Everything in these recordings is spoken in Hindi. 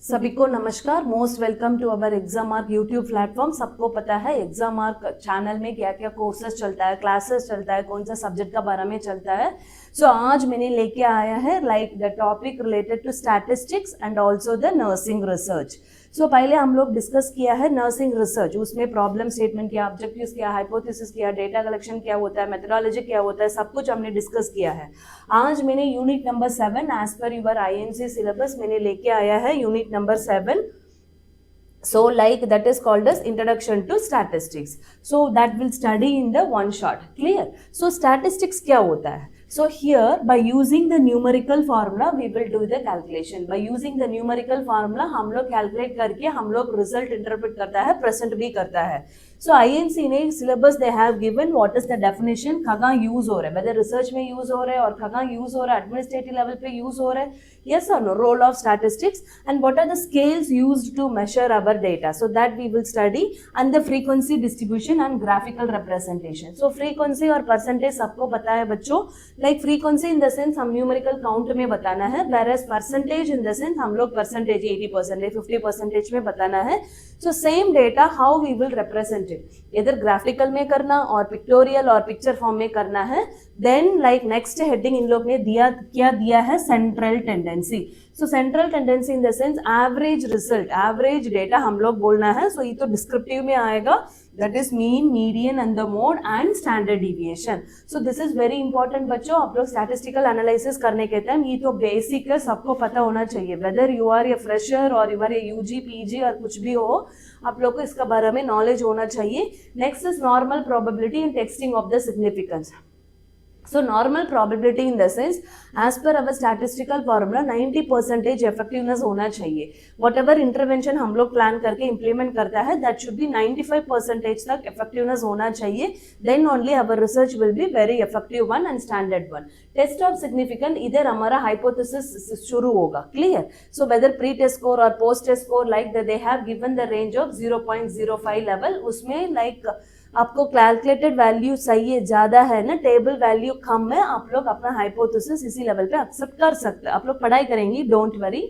सभी को नमस्कार, most welcome to our exam mark YouTube platform. सबको पता है एग्जाम मार्क चैनल में क्या क्या कोर्सेज चलता है, क्लासेस चलता है, कौन सा सब्जेक्ट का बारे में चलता है। सो आज मैंने लेके आया है like the topic related to statistics and also the nursing research. So पहले हम लोग डिस्कस किया है नर्सिंग रिसर्च, उसमें प्रॉब्लम स्टेटमेंट क्या, ऑब्जेक्टिव्स क्या, हाइपोथेसिस क्या, डेटा कलेक्शन क्या होता है, मेथोडोलॉजी क्या होता है, सब कुछ हमने डिस्कस किया है। आज मैंने unit number 7 as per your IMC syllabus मैंने लेके आया है unit number 7. So like that is called as introduction to statistics. So that will study in the one shot. Clear? So statistics क्या होता है? So here by using the numerical formula we will do the calculation. By using the numerical formula हम लोग calculate करके हम लोग result interpret करता है, present भी करता है. So IMC ने syllabus they have given what is the definition, कहाँ use हो रहा है, whether research में use हो रहा है और कहाँ use हो रहा है, administrative level पे use हो रहा है, yes or no, role of statistics and what are the scales used to measure our data. So that we will study and the frequency distribution and graphical representation. So frequency और percentage सबको पता है बच्चों, like frequency in the sense हम numerical count में बताना है, whereas percentage in the sense हम लोग percentage 80%, 50% में बताना है. So same data how we will represent it, either graphical में करना और pictorial और picture form में करना है. Then like next heading इन लोग ने दिया क्या दिया है, central tendency. So central tendency in the sense average result, average data हम लोग बोलना है. So ये तो descriptive में आएगा, that is mean, median and the mode and standard deviation. So this is very important बच्चों. आप लोग statistical analysis करने के टाइम ये तो basic है, सबको पता होना चाहिए. Whether you are a fresher or you are a UG, PG और कुछ भी हो, आप लोग को इसका बारे में knowledge होना चाहिए. Next is normal probability and testing of the significance. So normal probability in the sense as per our statistical formula 90% effectiveness होना चाहिए. Whatever intervention हम लोग plan करके implement करता है that should be 95% तक effectiveness होना चाहिए. Then only our research will be very effective one and standard one. Test of significance इधर हमारा hypothesis शुरू होगा. Clear? So whether pre-test score or post-test score like that they have given the range of 0.05 level, उसमें like आपको कैलकुलेटेड वैल्यू सही है, ज़्यादा है ना, टेबल वैल्यू कम है, आप लोग अपना हाइपोथेसिस इसी लेवल पे एक्सेप्ट कर सकते हैं. आप लोग पढ़ाई करेंगी, don't worry.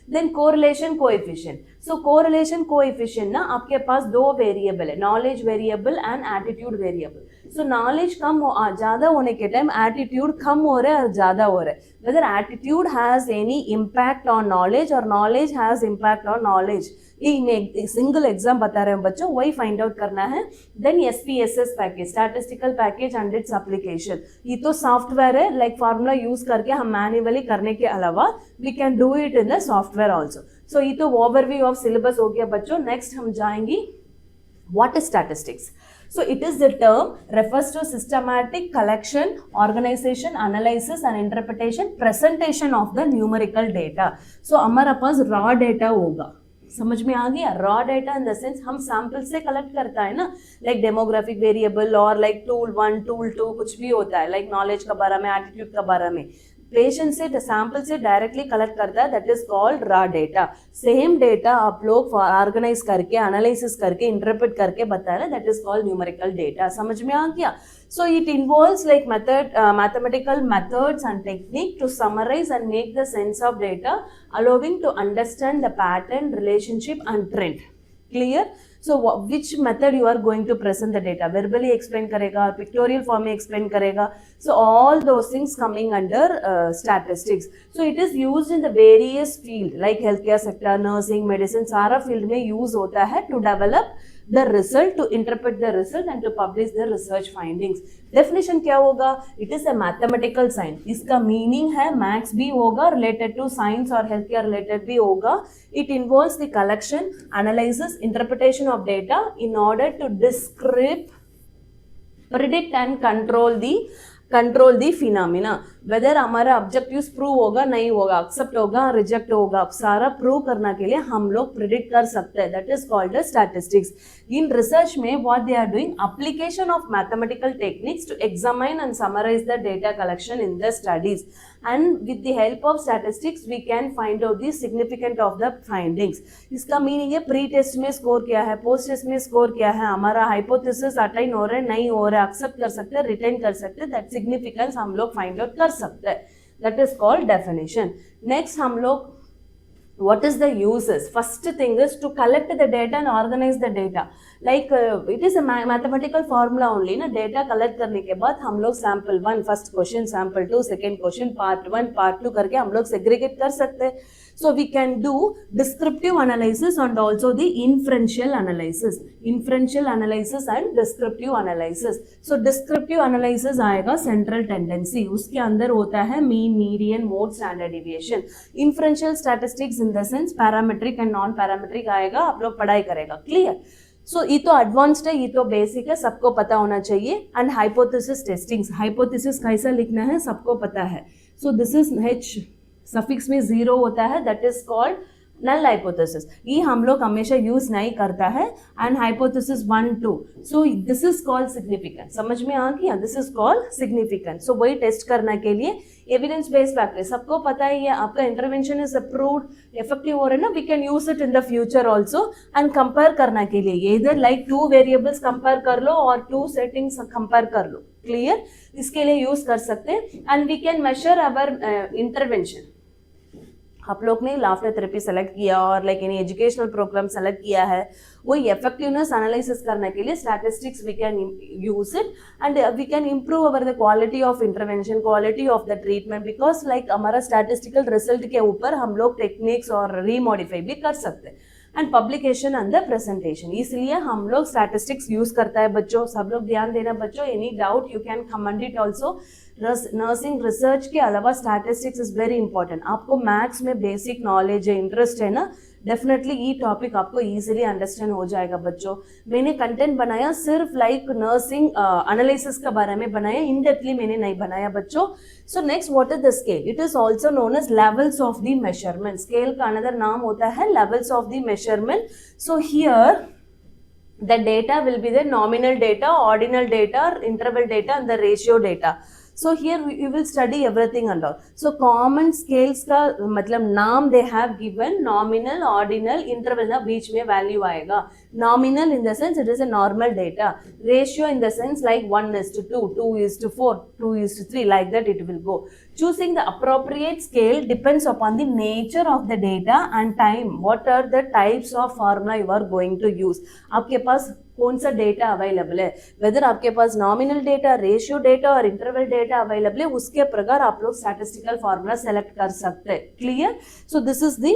Then correlation coefficient. So correlation coefficient ना आपके पास दो वेरिएबल है, knowledge variable and attitude variable. So knowledge कम हो ज़्यादा होने के टाइम एटीट्यूड कम हो रहा है और ज़्यादा हो रहा है. Whether attitude has any impact on knowledge और knowledge has impact on knowledge, ये सिंगल एग्जाम बता रहे हैं बच्चों, वही फाइंड आउट करना है. Then SPSS package, statistical package and its application. ये तो सॉफ्टवेयर है, लाइक फार्मूला यूज करके हम मैन्युअली करने के अलावा we can do it in the software also. So ये तो ओवरव्यू ऑफ सिलेबस हो गया बच्चों. नेक्स्ट हम जाएंगी what is statistics. So it is the term refers to systematic collection, organization, analysis and interpretation, presentation of the numerical data. So हमारा पास raw data होगा, समझ में आ गया. Raw data in the sense हम सैंपल से कलेक्ट करता है ना, लाइक डेमोग्राफिक वेरिएबल और लाइक टूल 1 टूल 2 कुछ भी होता है, लाइक नॉलेज का बारे में, एटीट्यूड का बारे में, पेशेंट से सैंपल से डायरेक्टली कलेक्ट करता है, that is called raw data. Same data आप लोग ऑर्गेनाइज करके, एनालिसिस करके, इंटरप्रेट करके बता रहे, that is called numerical data. समझ में आ गया. So it involves like mathematical methods and technique to summarize and make the sense of data, allowing to understand the pattern, relationship and trend. Clear? So which method you are going to present the data? Verbally explain करेगा, pictorial form में explain करेगा. So all those things coming under statistics. So it is used in the various field like healthcare sector, nursing, medicine, सारा field में use होता है to develop the result, to interpret the result and to publish the research findings. Definition क्या होगा? It is a mathematical science. इसका meaning है maths भी होगा, related to science और healthcare related भी होगा. It involves the collection, analysis, interpretation of data in order to describe, predict and control the phenomena. Whether हमारा ऑब्जेक्टिव्स प्रूव होगा नहीं होगा, एक्सेप्ट होगा रिजेक्ट होगा, सारा प्रूव करने के लिए हम लोग प्रिडिक्ट कर सकते हैं. That is called statistics. In research में what they are doing, application of mathematical techniques to examine and summarise the data collection in the studies, and with the help of statistics we can find out the significant of the findings. इसका मीनिंग है प्री टेस्ट में स्कोर क्या है, पोस्ट टेस्ट में स्कोर क्या है, हमारा हाइपोथेसिस अटेन हो रहा है नहीं हो रहा है, एक्सेप्ट कर सकते हैं, रिटेन कर सकते हैं, दैट सिग्निफिकेंस हम लोग फाइंड आउट कर सकते हैं. That is called definition. Next हम लोग what is the uses? First thing is to collect the data and organize the data. Like it is a mathematical formula only ना. Data collect करने के बाद हम लोग sample 1 first question, sample 2 second question, part 1 part 2 करके हम लोग segregate कर सकते हैं. So we can do descriptive analysis and also the inferential analysis and descriptive analysis. So descriptive analysis आएगा central tendency, उसके अंदर होता है mean, median, mode, standard deviation. Inferential statistics in the sense parametric and non parametric आएगा, आप लोग पढ़ाई करेगा. Clear? So ये तो एडवांस्ड है, ये तो बेसिक है, सबको पता होना चाहिए. एंड हाइपोथेसिस टेस्टिंग्स, हाइपोथेसिस कैसा लिखना है सबको पता है. So this is H suffix में 0 होता है, that is called null hypothesis. ये हम लोग हमेशा यूज नहीं करता है. And hypothesis 1 2, so this is called significant. समझ में आ गया? This is called significant. So वही टेस्ट करने के लिए एविडेंस बेस्ड प्रैक्टिस सबको पता है. ये आपका इंटरवेंशन इज अप्रूव्ड, इफेक्टिव हो रहा है ना. We can use it in the future also. And compare करने के लिए इधर लाइक 2 वेरिएबल्स कंपेयर कर लो और 2 सेटिंग्स कंपेयर कर लो. क्लियर? इसके लिए यूज कर सकते हैं. And we can measure our intervention. आप लोग ने लाफ्टर थेरेपी सेलेक्ट किया और like any educational program select किया है, वही इफेक्टिवनेस एनालिसिस करने के लिए statistics we can use it. And we can improve our the quality of intervention, quality of the treatment, because like हमारा स्टैटिस्टिकल रिजल्ट के ऊपर हम लोग टेक्निक्स और रीमॉडिफाई भी कर सकते हैं. And publication and the presentation, इसलिए हम लोग स्टैटिस्टिक्स यूज करता है बच्चों. सब लोग ध्यान देना बच्चों. Any doubt you can comment it also. Nursing research के अलावा स्टैटिस्टिक्स इज वेरी इंपॉर्टेंट. आपको मैथ्स में बेसिक नॉलेज है, इंटरेस्ट है ना, डेफिनेटली ये टॉपिक आपको इजीली अंडरस्टैंड हो जाएगा बच्चों. मैंने कंटेंट बनाया सिर्फ लाइक नर्सिंग एनालिसिस के बारे में बनाया, इन डेप्थली मैंने नहीं बनाया बच्चों. So next, what is the scale? It is also known as levels of the measurement. Scale का अनदर नाम होता है levels of the measurement. So here the data will be the nominal data, ordinal data, interval data and the ratio data. So here you will study everything and all. So common scales का मतलब नाम they have given nominal, ordinal, interval ना बीच में value आएगा. Nominal in the sense it is a normal data. Ratio in the sense like 1:2, 2:4, 2:3, like that it will go. Choosing the appropriate scale depends upon the nature of the data and time. What are the types of formula you are going to use? आपके पास कौन सा डेटा अवेलेबल है, वेदर आपके पास नॉमिनल डेटा, रेशियो डेटा और इंटरवल डेटा अवेलेबल है, उसके प्रकार आप लोग स्टैटिस्टिकल फार्मूला सेलेक्ट कर सकते हैं. Clear? So this is the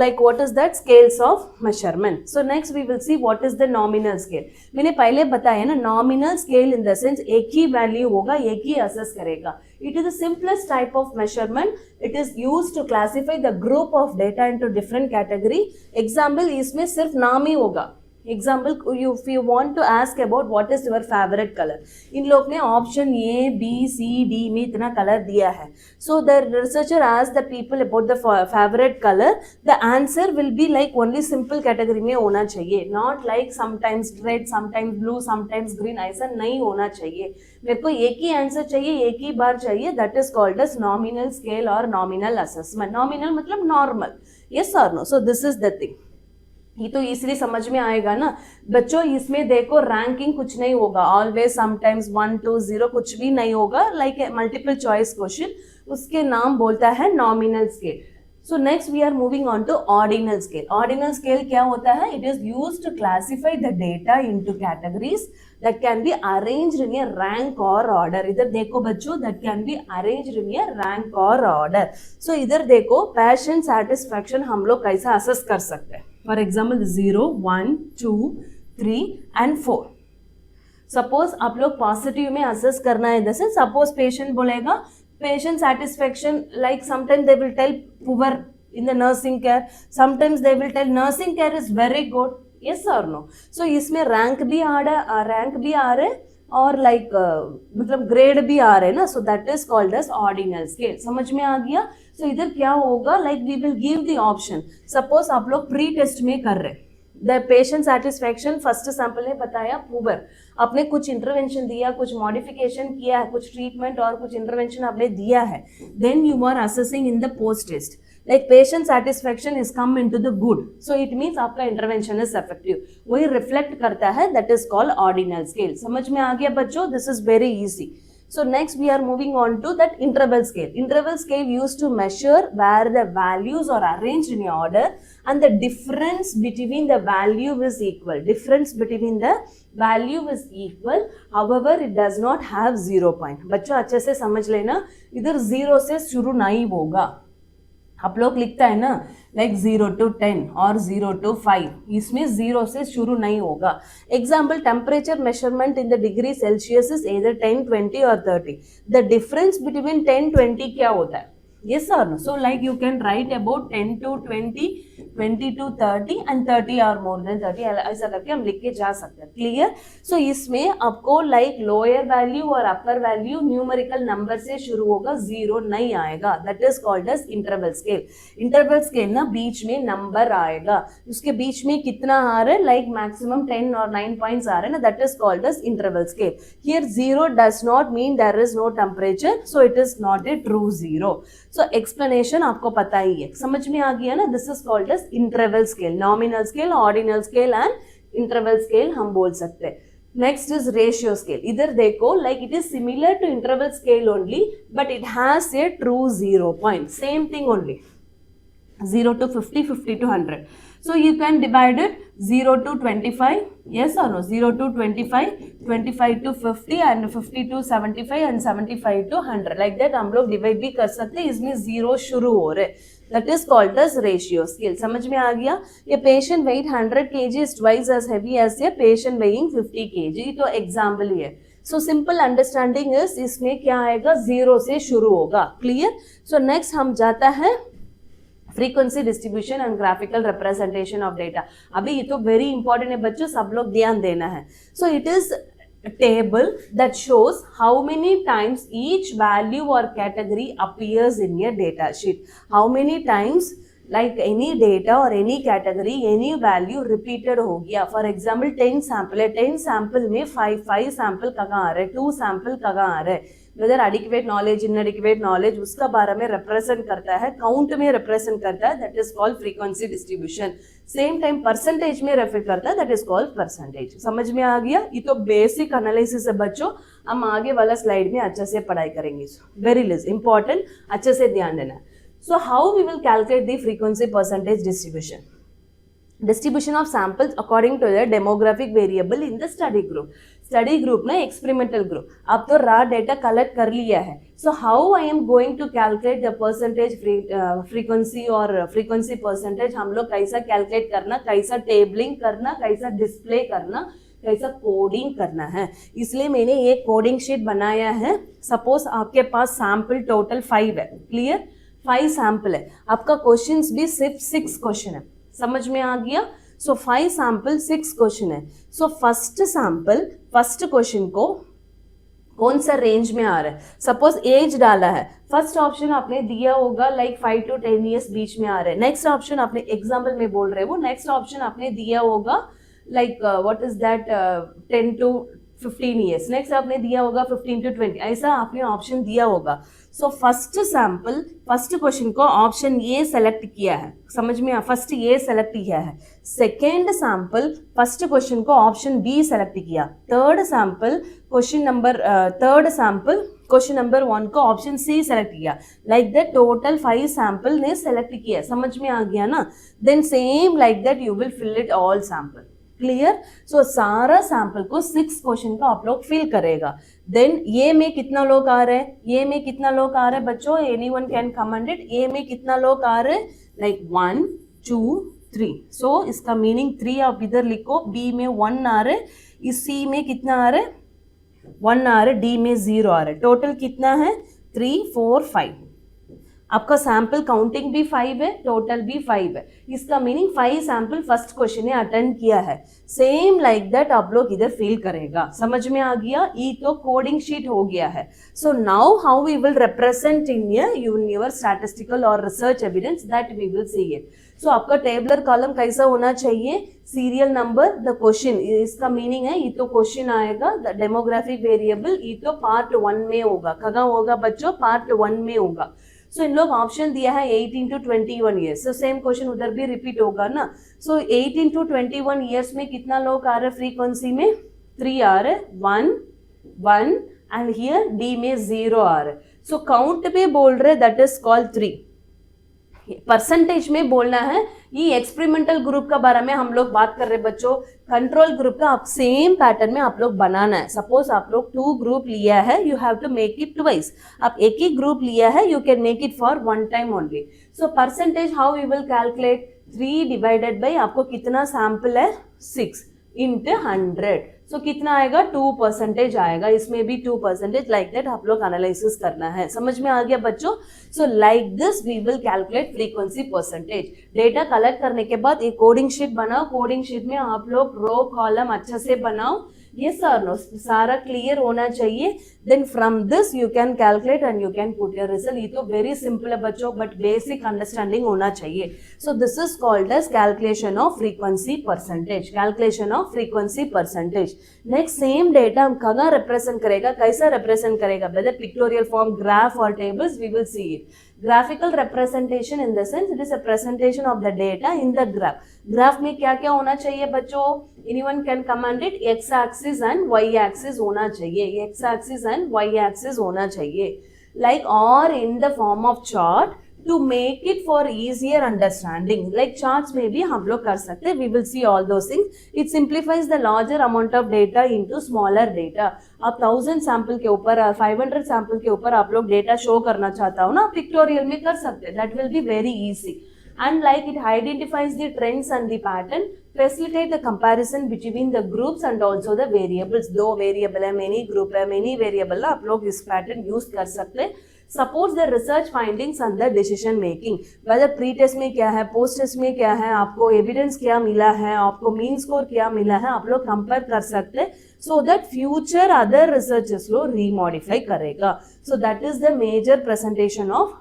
like what is that scales of measurement. So next we will see what is the nominal scale. मैंने पहले बताया ना, nominal scale in the sense एक ही वैल्यू होगा, एक ही असेस करेगा. It is the simplest type of measurement. It is used to classify the group of data into different category. Example, इसमें सिर्फ नाम ही होगा. Example, if you want to ask about what is your favorite color, इन लोग ने option A, B, C, D में इतना कलर दिया है. So the researcher asked the people about the favorite color. The answer will be like only simple category में होना चाहिए, not like sometimes red, sometimes blue, sometimes green. ऐसा नहीं होना चाहिए. मेरे को एक ही आंसर चाहिए, एक ही बार चाहिए. That is called as nominal scale or nominal assessment. Nominal मतलब normal. Yes or no? So this is the thing. ये तो इसलिए समझ में आएगा ना बच्चों. इसमें देखो रैंकिंग कुछ नहीं होगा, ऑलवेज समटाइम्स 1 2 0 कुछ भी नहीं होगा, लाइक मल्टीपल चॉइस क्वेश्चन. उसके नाम बोलता है nominal scale. So next we are moving on to ordinal scale. Ordinal scale क्या होता है? It is used to classify the data into categories that can be arranged in a rank or order. इधर देखो बच्चों, that can be arranged in a rank or order. So इधर देखो patient satisfaction हम लोग कैसा assess कर सकते हैं. For example 0, 1, 2, 3 and 4. Suppose आप लोग पॉजिटिव में assess करना है. जैसे suppose patient बोलेगा patient satisfaction, like sometimes they will tell poor in the nursing care, sometimes they will tell nursing care is very good. Yes or no? So इसमें रैंक भी आ रहा है और लाइक मतलब ग्रेड भी आ रहे हैं ना. So that is called as ordinal scale. समझ में आ गया? सो इधर क्या होगा, like we will give the option. Suppose आप लोग प्री टेस्ट में कर रहे, the patient satisfaction first sample ने बताया पुअर. आपने कुछ इंटरवेंशन दिया, कुछ मॉडिफिकेशन किया है, कुछ ट्रीटमेंट और कुछ इंटरवेंशन आपने दिया है. Then you are assessing in the post test, like patient satisfaction is come into the good, so it means आपका intervention is effective. वही reflect करता है, that is called ordinal scale. समझ में आ गया बच्चों? This is very easy. So next we are moving on to that interval scale. Interval scale used to measure where the values are arranged in order and the difference between the value is equal. Difference between the value is equal. However, it does not have 0 point. बच्चों अच्छे से समझ लेना, इधर 0 से शुरू नहीं होगा. आप लोग लिखता है ना लाइक 0 to 10 और 0 to 5, इसमें 0 से शुरू नहीं होगा. Example temperature measurement in the degree Celsius is either 10, 20 और 30. द डिफरेंस बिटवीन 10, 20 क्या होता है? Yes or no? So like you can write about 10 to 20, 20 to 30 and 30 or more than 30, ऐसा करके हम लिख के जा सकते हैं. क्लियर? सो इसमें आपको लाइक लोअर वैल्यू और अपर वैल्यू न्यूमेरिकल नंबर से शुरू होगा, 0 नहीं आएगा. That is called as interval scale. Interval scale ना बीच में नंबर आएगा, उसके बीच में कितना आ रहा है, लाइक मैक्सिमम 10 और 9 पॉइंट्स आ रहे हैं ना, that is called as interval scale. Here 0 does not mean there is no temperature, so it is not a true 0. So explanation आपको पता ही है, समझ में आ गया ना. This is called as interval scale. Nominal scale, ordinal scale and interval scale हम बोल सकते हैं. Next is ratio scale. इधर देखो like it is similar to interval scale only but it has a true 0 point. Same thing only. 0 to 50, 50 to 100. So you can divide it 0 to 25, yes or no? 0 to 25, 25 to 50 and 50 to 75 and 75 to 100. Like that हम लोग डिवाइड भी कर सकते हैं. इसमें 0 शुरू हो रहे. That is called as ratio scale. समझ में आ गया? A patient weight 100 kg is twice as heavy as a patient weighing 50 kg. तो एग्जाम्पल ही है. सो सिंपल अंडरस्टैंडिंग इज इसमें क्या आएगा, 0 से शुरू होगा. क्लियर? सो नेक्स्ट हम जाता है frequency distribution and graphical representation of data. अभी ये तो वेरी इंपॉर्टेंट है बच्चों, सब लोग ध्यान देना है. सो it is table that shows how many times each value or category appears in your data sheet. How many times like any data or any category, any value repeated हो गया. For example 10 sample है, 10 sample में 5 sample कहाँ आ रहे, 2 sample कहाँ आ रहे. whether adequate knowledge, inadequate knowledge उसका बारे में represent करता है, count में represent करता है, that is called frequency distribution. Same time percentage में रेफर करता है, दैट इज कॉल्ड परसेंटेज. समझ में आ गया? ये तो बेसिक एनालिसिस है बच्चों, हम आगे वाला स्लाइड में अच्छे से पढ़ाई करेंगे. वेरी लिस्ट इंपॉर्टेंट, अच्छे से ध्यान देना है. So how we will calculate the frequency percentage distribution. Distribution of samples according to the demographic variable in the study group. Study group ना एक्सपेरिमेंटल ग्रुप. आप तो रॉ डेटा कलेक्ट कर लिया है. So how I am going to calculate the percentage frequency और फ्रीक्वेंसी परसेंटेज हम लोग कैसा कैलकुलेट करना, कैसा टेबलिंग करना, कैसा डिस्प्ले करना, कैसा कोडिंग करना है. इसलिए मैंने ये कोडिंग शीट बनाया है. सपोज आपके पास सैंपल टोटल 5 है. क्लियर? 5 सैंपल है. आपका क्वेश्चन भी सिर्फ 6 क्वेश्चन है. समझ में आ गया? सो 5 सैंपल 6 क्वेश्चन है. So first sample first question को कौन सा रेंज में आ रहा है. सपोज एज डाला है. फर्स्ट ऑप्शन आपने दिया होगा लाइक 5 to 10 ईयर्स बीच में आ रहे हैं. नेक्स्ट ऑप्शन आपने एग्जाम्पल में बोल रहे हो, नेक्स्ट ऑप्शन आपने दिया होगा like what is that 10 to 15 years. Next आपने दिया होगा 15 to 20. ऐसा आपने ऑप्शन दिया होगा. So first sample first question को ऑप्शन ए सेलेक्ट किया है. समझ में? फर्स्ट ए सेलेक्ट किया है. सेकेंड सैंपल फर्स्ट क्वेश्चन को ऑप्शन बी सेलेक्ट किया. थर्ड सैंपल क्वेश्चन नंबर 1 को ऑप्शन सी सेलेक्ट किया. लाइक दैट टोटल 5 सैंपल ने सेलेक्ट किया. समझ में आ गया ना? Then same like that you will fill it all sample. Clear? So सारा सैंपल को 6 क्वेश्चन का आप लोग फिल करेगा. देन ये में कितना लोग आ रहे हैं, ये में कितना लोग आ रहे हैं बच्चों, एनीवन कैन कमेंट इट. ए में कितना लोग आ रहे हैं, लाइक 1 2 3. सो इसका मीनिंग 3 आप इधर लिखो. बी में 1 आ रहे, इस सी में कितना आ रहे, 1 आ रहे, डी में 0 आ रहे. टोटल कितना है, 3 4 5. आपका सैंपल काउंटिंग भी 5 है, टोटल भी 5 है. इसका मीनिंग 5 सैंपल फर्स्ट क्वेश्चन ने अटेंड किया है. सेम लाइक दैट आप लोग इधर फिल करेगा. समझ में आ गया? ये तो कोडिंग शीट हो गया है. So now how we will represent in your statistical और research evidence, that we will see it. So आपका टेबलर कॉलम कैसा होना चाहिए, सीरियल नंबर द क्वेश्चन. इसका मीनिंग है ये तो क्वेश्चन आएगा, द डेमोग्राफिक वेरिएबल ये तो पार्ट 1 में होगा. कहाँ होगा बच्चों, पार्ट 1 में होगा. सो इन लोग ऑप्शन दिया है 18 to 21 years. So same question उधर भी रिपीट होगा ना. सो 18 to 21 ईयर्स में कितना लोग आ रहे फ्रीक्वेंसी में, 3 आ रहे, 1 1 एंड हियर डी में 0 आ रहा है. सो काउंट में बोल रहे दैट इज कॉल्ड 3. परसेंटेज में बोलना है. ये एक्सपेरिमेंटल ग्रुप का बारे में हम लोग बात कर रहे बच्चों. कंट्रोल ग्रुप का आप सेम पैटर्न में आप लोग बनाना है. सपोज आप लोग 2 ग्रुप लिया है, you have to make it twice. आप एक ही ग्रुप लिया है, you can make it for 1 time only. So percentage how you will calculate, 3 divided by आपको कितना सैंपल है 6 इंटू 100. सो कितना आएगा 2% आएगा. इसमें भी 2% लाइक दैट आप लोग एनालिसिस करना है. समझ में आ गया बच्चों. So like this we will calculate frequency percentage. Data collect करने के बाद एक कोडिंग शीट बनाओ. कोडिंग शीट में आप लोग रो कॉलम अच्छे से बनाओ. ये सर नो सारा क्लियर होना चाहिए. Then from this you can calculate and you can put your result. ये तो वेरी सिंपल है बच्चों, बट बेसिक अंडरस्टैंडिंग होना चाहिए. So this is called as calculation of frequency percentage. Calculation of frequency percentage. Next same data हम कहाँ रिप्रेजेंट करेगा, कैसा रिप्रेजेंट करेगा, वेदर पिक्टोरियल फॉर्म, ग्राफ और tables, we will see it. Graphical representation in the sense it is a presentation of the data in the graph. Graph में क्या क्या होना चाहिए बच्चों, anyone can command it. x axis and y axis होना चाहिए. x axis and y axis होना चाहिए. Like or in the form of chart to make it for easier understanding. Like charts में भी हम लोग कर सकते हैं. We will see all those things. It simplifies the larger amount of data into smaller data. आप 1000 सैंपल के ऊपर 500 सैंपल के ऊपर आप लोग डेटा शो करना चाहता हो ना, पिक्टोरियल में कर सकते हैं. That will be very easy. And like it identifies the trends and the pattern, facilitate the comparison between the groups and also the variables. दो वेरिएबल है, many group है, many variable है, आप लोग इस पैटर्न यूज कर सकते हैं. Supports the research findings and the decision making. whether pre-test में क्या है, post-test में क्या है, आपको evidence क्या मिला है, आपको mean score क्या मिला है, आप लोग compare कर सकते हैं. So that future other researchers लोग remodify करेगा. So that is the major presentation of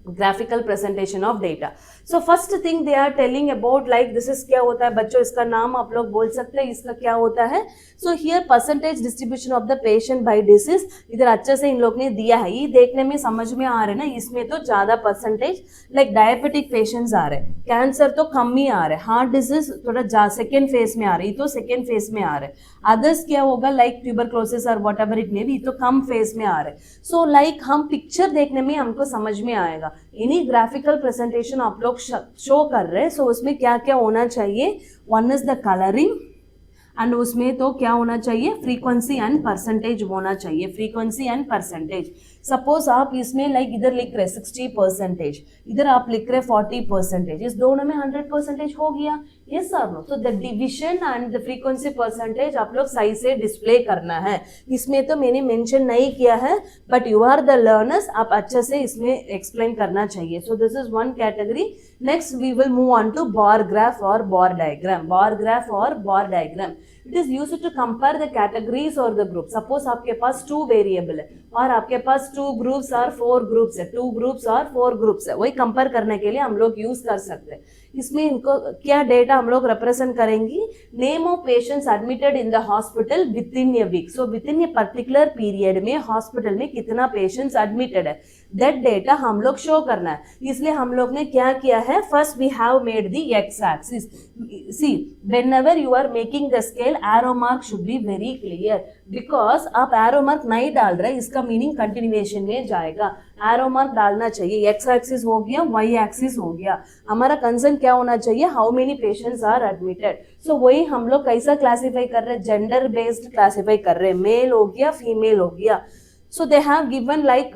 graphical presentation of data. So first thing they are telling about like this is क्या होता है बच्चों, इसका नाम आप लोग बोल सकते हैं, इसका क्या होता है. So here percentage distribution of the patient by disease. इधर अच्छे से इन लोग ने दिया है, ये देखने में समझ में आ रहा है ना. इसमें तो ज़्यादा परसेंटेज लाइक डायबिटिक पेशेंट्स आ रहे हैं, कैंसर तो कम ही आ रहे हैं, हार्ट डिजीज थोड़ा सेकेंड फेज में आ रही, तो सेकेंड फेज में आ रहे हैं. अदर्स क्या होगा लाइक ट्यूबरक्लोसिस और whatever it may B, तो कम फेज में आ रहे हैं. सो लाइक हम पिक्चर देखने में हमको समझ में आएगा. इन्हीं ग्राफिकल प्रेजेंटेशन आप लोग शो कर रहे हैं. सो उसमें क्या क्या होना चाहिए, one is the colouring and उसमें तो क्या होना चाहिए, फ्रीक्वेंसी एंड परसेंटेज होना चाहिए. Frequency and percentage. सपोज आप इसमें लाइक इधर लिख रहे 60%, इधर आप लिख रहे 40%, इस दोनों में 100% हो गया. Yes sir no. तो the division and the frequency percentage आप लोग सही से डिस्प्ले करना है. इसमें तो मैंने मेंशन नहीं किया है, but you are the learners, आप अच्छे से इसमें एक्सप्लेन करना चाहिए. So this is one category. Next we will move on to bar graph और बार डायग्राम. बार ग्राफ और bar diagram, it is used to compare the categories और द ग्रुप. सपोज आपके पास 2 वेरिएबल है और आपके पास 2 ग्रुप्स और 4 ग्रुप्स है, 2 ग्रुप्स और 4 ग्रुप्स है, वही कंपेयर करने के लिए हम लोग यूज कर सकते हैं. इसमें इनको क्या डेटा हम लोग रिप्रेजेंट करेंगी, name of patients admitted in the hospital within a week. So within a particular period में हॉस्पिटल में कितना पेशेंट्स एडमिटेड है, दैट डेटा हम लोग शो करना है. इसलिए हम लोग ने क्या किया है, first we have made the X axis. See whenever you are making the scale, arrow mark should be very clear, because आप एरो मार्क नहीं डाल रहे, इसका मीनिंग कंटिन्यूएशन में जाएगा. एरो मार्क डालना चाहिए. एक्स एक्सिस हो गया, वाई एक्सिस हो गया. हमारा कंसर्न क्या होना चाहिए, how many patients are admitted. So वही हम लोग कैसा क्लासीफाई कर रहे हैं, जेंडर बेस्ड क्लासीफाई कर रहे हैं. मेल हो गया, फीमेल हो गया. सो दे हैव गिवन लाइक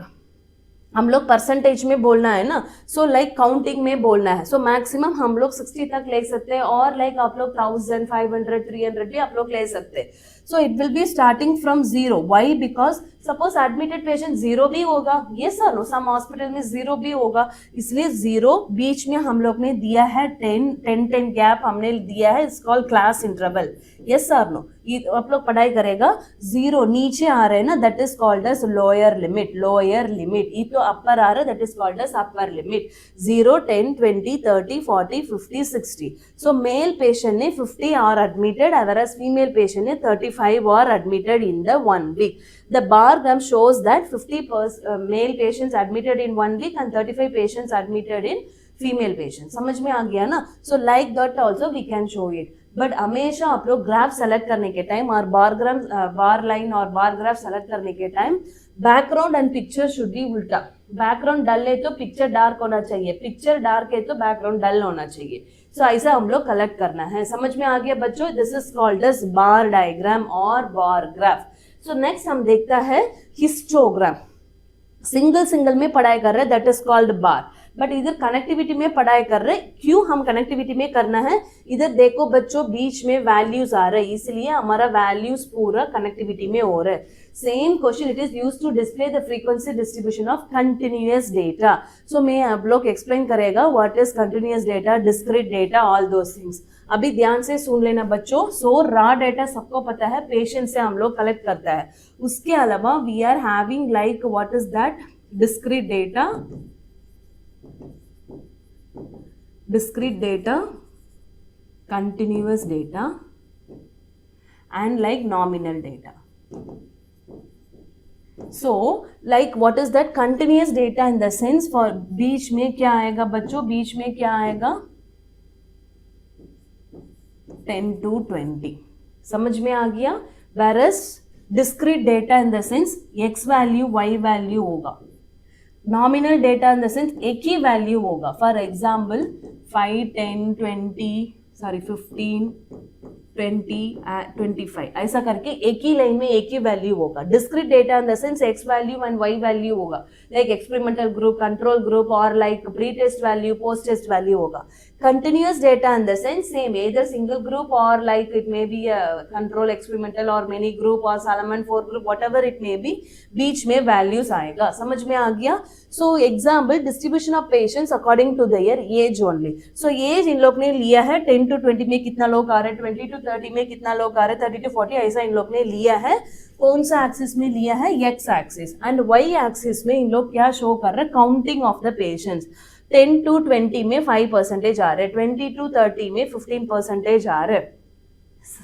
हम लोग परसेंटेज में बोलना है ना, सो लाइक काउंटिंग में बोलना है. सो मैक्सिमम हम लोग 60 तक ले सकते हैं, और लाइक आप लोग 1000, 500, 300 भी आप लोग ले सकते हैं. So it will be starting from 0. Y, because suppose admitted patient 0 भी होगा. ये सर नो, सम हॉस्पिटल में 0 भी होगा, इसलिए 0 बीच में हम लोग ने दिया है 10 गैप हमने दिया है. It's called class interval. Yes sir no, ये आप लोग पढ़ाई करेगा. 0 नीचे आ रहे हैं ना, that is called as lower limit. Lower limit, ये तो अपर आ रहा है, that is called as upper limit. 0, 10, 20, 30, 40, 50, 60. So male patient ने 50 are admitted, whereas female patient ने 35 are admitted in the 1 week. The bar graph shows that 50% male patients admitted in 1 week and 35 patients admitted in female patients. समझ में आ गया ना. So like that also we can show it. But हमेशा आप लोग ग्राफ सेलेक्ट करने के टाइम और बार लाइन और बार ग्राफ सेलेक्ट करने के time background and picture should be उल्टा। बैकग्राउंड डल है तो पिक्चर डार्क होना चाहिए, पिक्चर डार्क है तो बैकग्राउंड डल होना चाहिए। सो ऐसा हम लोग कलेक्ट करना है। समझ में आ गया बच्चों? This is called as bar diagram और बार ग्राफ। सो नेक्स्ट हम देखता है हिस्टोग्राम। सिंगल में पढ़ाई कर रहे हैं, that is called bar. But इधर कनेक्टिविटी में पढ़ाई कर रहे, क्यों हम कनेक्टिविटी में करना है? इधर देखो बच्चों बीच में वैल्यूज आ रहे हैं, इसलिए हमारा वैल्यूज पूरा कनेक्टिविटी में हो रहा है। Same question it is used to display the frequency distribution of continuous data. So मैं आप लोग एक्सप्लेन करेगा what is continuous data, discrete data, all those things. अभी ध्यान से सुन लेना बच्चों। सो रॉ डेटा सबको पता है, पेशेंट से हम लोग कलेक्ट करता है। उसके अलावा we are having like what is that, discrete data, continuous data and like nominal data. So like what is that continuous data in the sense for बीच में क्या आएगा बच्चों? बीच में क्या आएगा? 10 to 20। समझ में आ गया? Whereas discrete data in the sense x value y value होगा। Nominal data in the sense एक ही वैल्यू होगा। फॉर एग्जाम्पल 5, 10, 20, 15, 20, 25 ऐसा करके एक ही लाइन में एक ही वैल्यू होगा। Discrete data in the sense X value and Y value होगा, like experimental group, control group और like pre test value, post test value होगा। Continuous data in the sense same, either single group और like it may be control, experimental और मेनी ग्रुप और Solomon 4 group, whatever it may be, बीच में वैल्यूज आएगा। समझ में आ गया? सो example distribution of patients according to their age only. So as इन लोग ने लिया है 10 to 20 में कितना लोग आ रहे हैं, 20 to 30 में कितना लोग आ रहे हैं, 30 to 40 ऐसा इन लोग ने लिया है। कौन सा एक्सिस में लिया है? X axis. And Y axis में इन लोग क्या शो कर रहे हैं? Counting of the patients. 10 to 20 में 5% आ रहे हैं, 20 to 30 में 15% आ रहे हैं।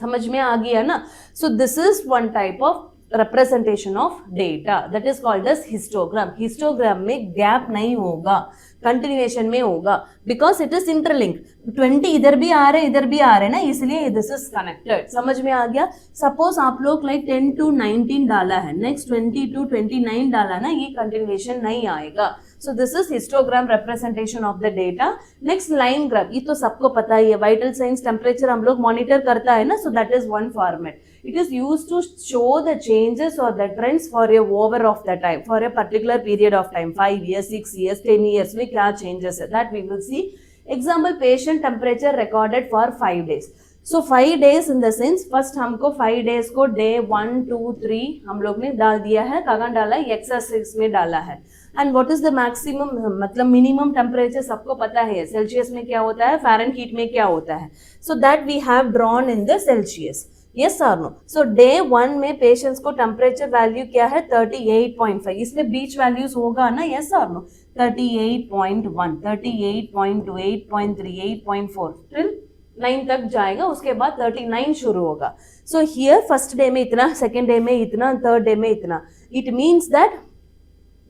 समझ में आ गया ना? सो this is one type of representation of data that is called as histogram. histogram में गैप नहीं होगा, कंटिन्यूएशन में होगा, बिकॉज इट इज इंटरलिंक। 20 इधर भी आ रहे हैं, इधर भी आ रहे हैं ना, इसलिए दिस इज कनेक्टेड। समझ में आ गया? सपोज आप लोग लाइक 10 to 19 डाला है, नेक्स्ट 20 to 29 डाला ना, ये कंटिन्यूएशन नहीं आएगा। So this is histogram representation of the data. Next line graph, ये तो सबको पता ही है, वाइटल साइंस टेम्परेचर हम लोग मॉनिटर करता है ना, so that is one format. It is used to show the changes or the trends for a over of the time, for a particular period of time, 5 years, 6 years, 10 years में क्या changes है, that we will see. Example, patient temperature recorded for 5 days. So 5 days in the sense, first हमको 5 days को day 1, 2, 3 हम लोग ने डाल दिया है, कहाँ डाला है? एक्स में डाला है। And what is the maximum, मतलब मिनिमम टेम्परेचर सबको पता है, सेल्सियस में क्या होता है, फ़ारेनहीट में क्या होता है। So that we have drawn in the Celsius. Yes और नो? सो डे 1 में पेशेंट्स को टेम्परेचर वैल्यू क्या है? 38.5। इसमें बीच वैल्यूज होगा ना? यस और नो? 38.1, 38.2, 8.3, 8.4 टिल 9 तक जाएगा, उसके बाद 39 शुरू होगा। सो हियर फर्स्ट डे में इतना, सेकेंड डे में इतना, थर्ड डे में इतना। इट मीन्स दैट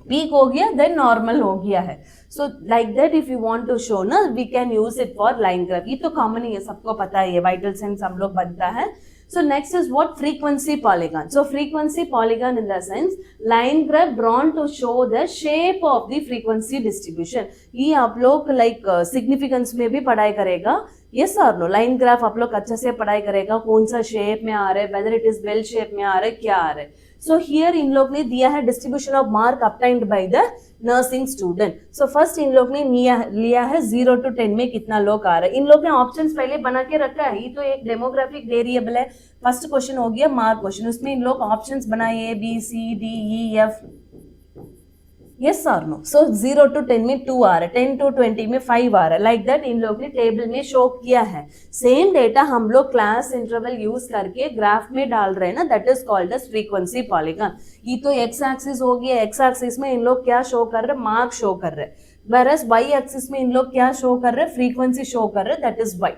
पीक हो गया, देन नॉर्मल हो गया है। So like that if you want to show ना, we can use it for line graph. ये तो कॉमन ही है, सबको पता ही है, वाइटल साइंस हम लोग बनता है। So next is what? Frequency polygon. So frequency polygon in the sense line graph drawn to show the shape of the frequency distribution. ये आप लोग like significance में भी पढ़ाई करेगा। Yes or no? Line graph आप लोग अच्छे से पढ़ाई करेगा, कौन सा शेप में आ रहा है, whether it is bell shape में आ रहा है, क्या आ रहा है। सो हियर इन लोग ने दिया है distribution of mark obtained by the nursing student. So first in लोग ने लिया है 0 to 10 में कितना लोग आ रहे हैं। इन लोग ने ऑप्शंस पहले बना के रखा है, ये तो एक डेमोग्राफिक वेरिएबल है। फर्स्ट क्वेश्चन हो गया मार्क क्वेश्चन, उसमें इन लोग ऑप्शंस बनाए A, B, C, D, E, F। Yes और नो? सो 0 to 10 में 2 आ रहा है, 10 to 20 में 5 आ रहा है, लाइक दैट इन लोग ने टेबल में शो किया है। सेम डेटा हम लोग क्लास इंटरवल यूज करके ग्राफ में डाल रहे हैं ना, that is called as frequency polygon. ये तो एक्स एक्सिस हो गया, एक्स एक्सिस में इन लोग क्या शो कर रहे हैं? मार्क शो कर रहे हैं। वेरएस वाई एक्सिस में इन लोग क्या शो कर रहे हैं? फ्रीक्वेंसी शो कर रहे हैं, that is Y.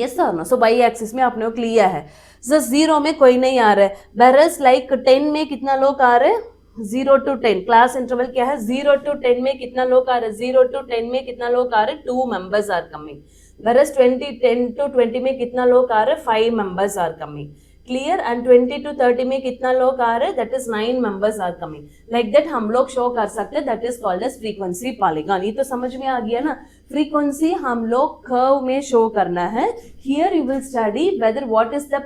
Yes sir no? So Y axis में आपने को लिया है। सो 0 में कोई नहीं आ रहा है, वेरएस लाइक 10 में कितना लोग आ रहे हैं? 0 to 10 क्लास इंटरवल क्या है? 0 to 10 में कितना लोग आ रहे हैं? 0 to 10 में कितना लोग आ रहे हैं? 2 members are coming. whereas 10 to 20 में कितना लोग आ रहे, 5 members are coming. Clear? And 20 to 30 में कितना लोग आ रहे, that is 9 members are coming. Like that हम लोग शो कर सकते हैं, that is called as frequency polygon. ये तो समझ में आ गया ना, frequency हम लोग curve में शो करना है. Here you will study whether what is the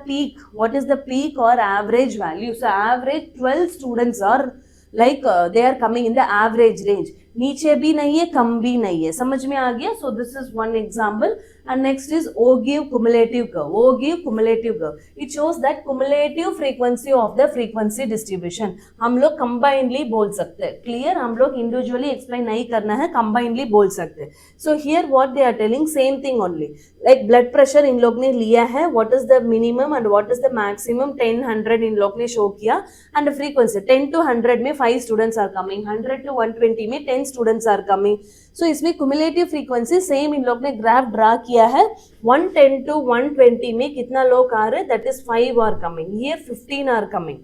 peak or average value. So average 12 students are like they are coming in the average range. नीचे भी नहीं है, कम भी नहीं है, समझ में आ गया. So this is one example. And next is Ogive cumulative curve. Ogive cumulative curve. It shows that cumulative frequency of the frequency distribution. हम लोग combinedly बोल सकते हैं. Clear? हम लोग individually explain नहीं करना है, combinedly बोल सकते हैं. So here what they are telling, same thing only. Like blood pressure इन लोग ने लिया है, what is the minimum and what is the maximum, 10, 100 इन लोग ने show किया. And the frequency 10 to 100 में 5 students are coming, 100 to 120 में 10 students are coming. So इसमें cumulative frequency same इन लोग ने graph draw किया है. 110 to 120 में कितना लोग आ रहे, that is 5 are coming. Here 15 are coming.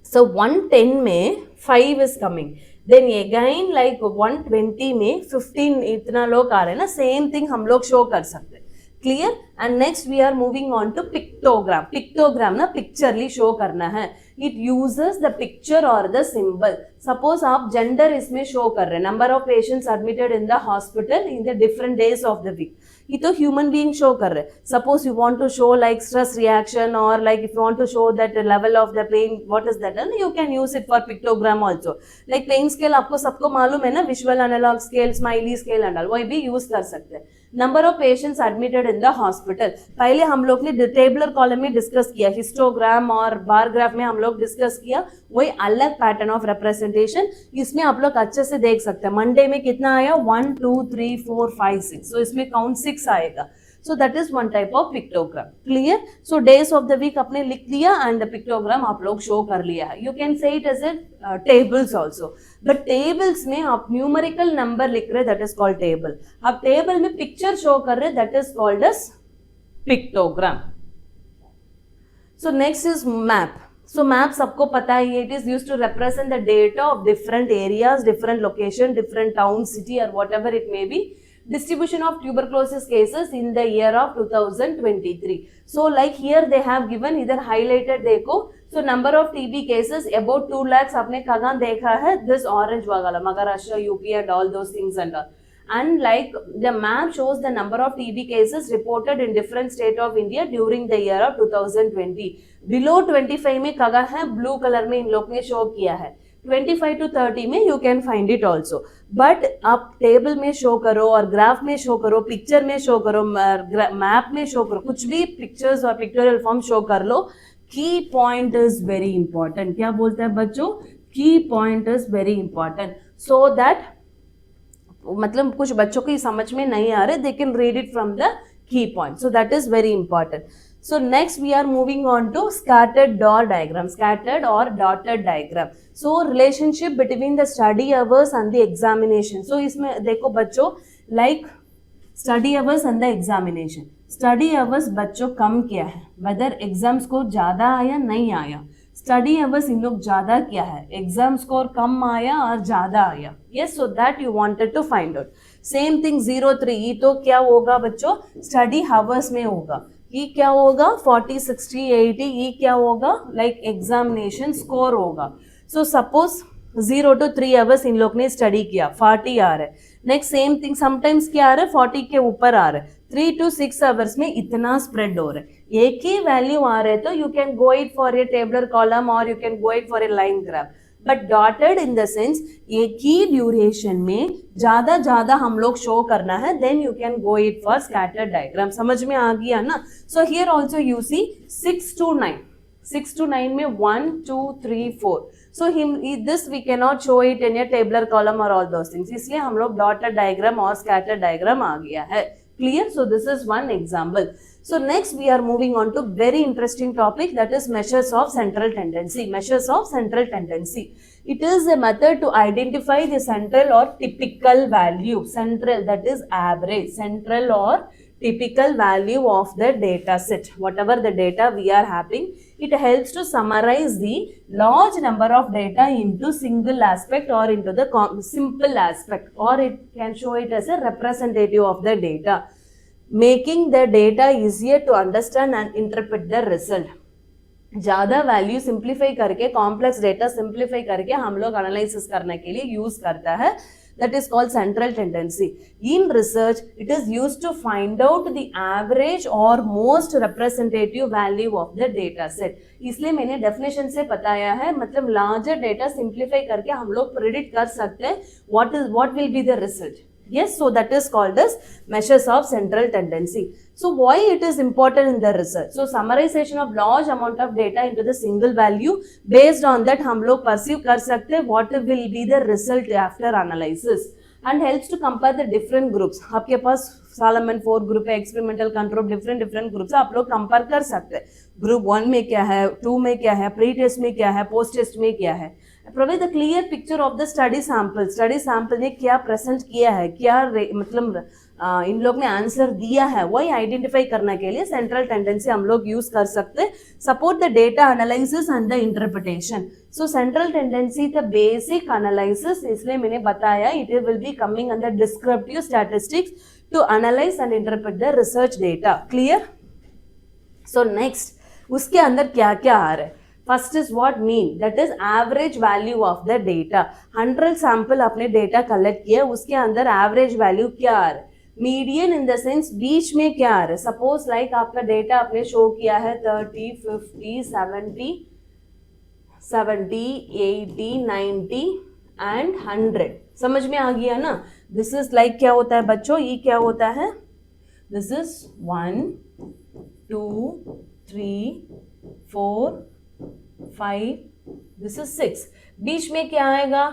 So 110 में 5 is coming. Then again like 120 में 15 इतना लोग आ रहे हैं ना, same thing हम लोग show कर सकते हैं. Clear? And next we are moving on to pictogram. Pictogram ना picturely show करना है. It uses the picture or the symbol. Suppose आप gender इसमें show कर रहे हैं, number of patients admitted in the hospital in the different days of the week. ये तो human being show कर रहे हैं. Suppose you want to show like stress reaction or like if you want to show that level of the pain, what is that? And you can use it for pictogram also. Like pain scale आपको सबको मालूम है ना, visual analog scale, smiley scale and all, वही भी use कर सकते हैं. Number of patients admitted in the hospital. पहले हम लोग ने टेबुलर कॉलम में डिस्कस किया, हिस्टोग्राम और बार ग्राफ में हम लोग डिस्कस किया, वही अलग पैटर्न ऑफ रिप्रेजेंटेशन. इसमें आप लोग अच्छे से देख सकते हैं. मंडे में कितना आया, 1 2 3 4 5 6. सो इसमें काउंट 6 आएगा. So that is one type of pictogram. Clear? So days of the week आपने लिख लिया and the pictogram आप लोग show कर लिया है. You can say it as a tables also. But tables में आप numerical number लिख रहे, that is called table. आप table में picture show कर रहे, that is called as pictogram. So next is map. So map सबको पता है, it is used to represent the data of different areas, different location, different town, city or whatever it may be. Distribution of tuberculosis cases in the year of 2023. So like here they have given, इधर highlighted देखो. So number of TB cases about 2 lakhs आपने कहाँ देखा है, this orange वाला, Maharashtra, UP and all those things and all. And like the map shows the number of TB cases reported in different state of India during the year of 2020. Below 25 में कहाँ है, blue color में इन लोग ने show किया है. 25 to 30 में you can find it also. But आप टेबल में शो करो और ग्राफ में शो करो, पिक्चर में शो करो, मैप में शो करो, कुछ भी पिक्चर्स और पिक्टोरियल फॉर्म शो कर लो. की पॉइंट इज वेरी इंपॉर्टेंट. क्या बोलते हैं बच्चों, की point is very important. So that मतलब कुछ बच्चों की समझ में नहीं आ रहे, they can read it from the key point. So that is very important. So next we are moving on to scattered dot diagram, scattered or dotted diagram. So relationship between the study hours and the examination. So इसमें देखो बच्चों, like study hours and the examination. Study hours बच्चों कम किया है, whether exam score ज़्यादा आया नहीं आया. Study hours इन लोग ज़्यादा किया है, exam score कम आया और ज़्यादा आया. Yes, so that you wanted to find out. Same thing 0-3, ये तो क्या होगा बच्चों, study hours में होगा. ये क्या होगा 40, 60, 80, ये क्या होगा लाइक एग्जामिनेशन स्कोर होगा. So suppose 0 to 3 hours in लोग ने स्टडी किया, 40 आ रहा है. नेक्स्ट सेम थिंग समटाइम्स क्या आ रहा है, 40 के ऊपर आ रहा है. 3 to 6 आवर्स में इतना स्प्रेड हो रहा है, एक ही वैल्यू आ रहा है, तो you can go it for a tabular column और you can go it for a line graph. But dotted in the sense एक ही ड्यूरेशन में ज्यादा हम लोग शो करना है, then you can go it for scattered diagram. समझ में आ गया ना. So here also you see 6 to 9, 6 to 9 में 1 2 3 4. So this we can not show it in a tabular column और ऑल दोस थिंग्स, इसलिए हम लोग डॉटेड डायग्राम और स्कैटर्ड डायग्राम आ गया है. Clear? So this is one example. So next we are moving on to very interesting topic, that is measures of central tendency. Measures of central tendency. It is a method to identify the central or typical value. Central, that is average. Central or typical value of the data set. Whatever the data we are having, it helps to summarize the large number of data into single aspect or into the simple aspect, or it can show it as a representative of the data. Making the data easier to understand and interpret the result. ज़्यादा वैल्यू सिंप्लीफाई करके, कॉम्प्लेक्स डेटा सिंप्लीफाई करके हम लोग एनालिसिस करने के लिए यूज करता है। That is called central tendency. In research, it is used to find out the average or most representative value of the data set. इसलिए मैंने डेफिनेशन से बताया है, मतलब लार्जर डेटा सिंप्लीफाई करके हम लोग प्रिडिक्ट कर सकते हैं what will be the result. Yes, so that is called as measures of central tendency. So why it is important in the research? So summarization of large amount of data into the single value, based on that हम लोग perceive कर सकते हैं what will be the result after analysis, and helps to compare the different groups. आपके पास सालमन 4 ग्रुप है, एक्सपेरिमेंटल कंट्रोल, डिफरेंट ग्रुप्स आप लोग कंपेयर कर सकते हैं। ग्रुप 1 में क्या है, 2 में क्या है, प्री टेस्ट में क्या है, पोस्ट टेस्ट में क्या है। Provide the clear picture of the study sample ने क्या प्रेजेंट किया है, क्या मतलब इन लोग ने आंसर दिया है, वही आइडेंटिफाई करने के लिए सेंट्रल टेंडेंसी हम लोग यूज कर सकते हैं। Support the data analysis and the interpretation. So central tendency the basic analysis, इसलिए मैंने बताया it will be coming under descriptive statistics to analyse and interpret the research data. Clear? So next उसके अंदर क्या क्या आ रहा है। First is what mean, that is average value of the data. 100 sample आपने डेटा कलेक्ट किया, उसके अंदर एवरेज वैल्यू क्या आ रहा है। मीडियन इन द सेंस बीच में क्या आ रहा है। सपोज लाइक आपका डेटा आपने शो किया है 30, 50, 70, 80, 90 एंड 100। समझ में आ गया ना। दिस इज लाइक क्या होता है बच्चों, ये क्या होता है, दिस इज 1, 2, 3, 4, 5, दिस इज 6। बीच में क्या आएगा,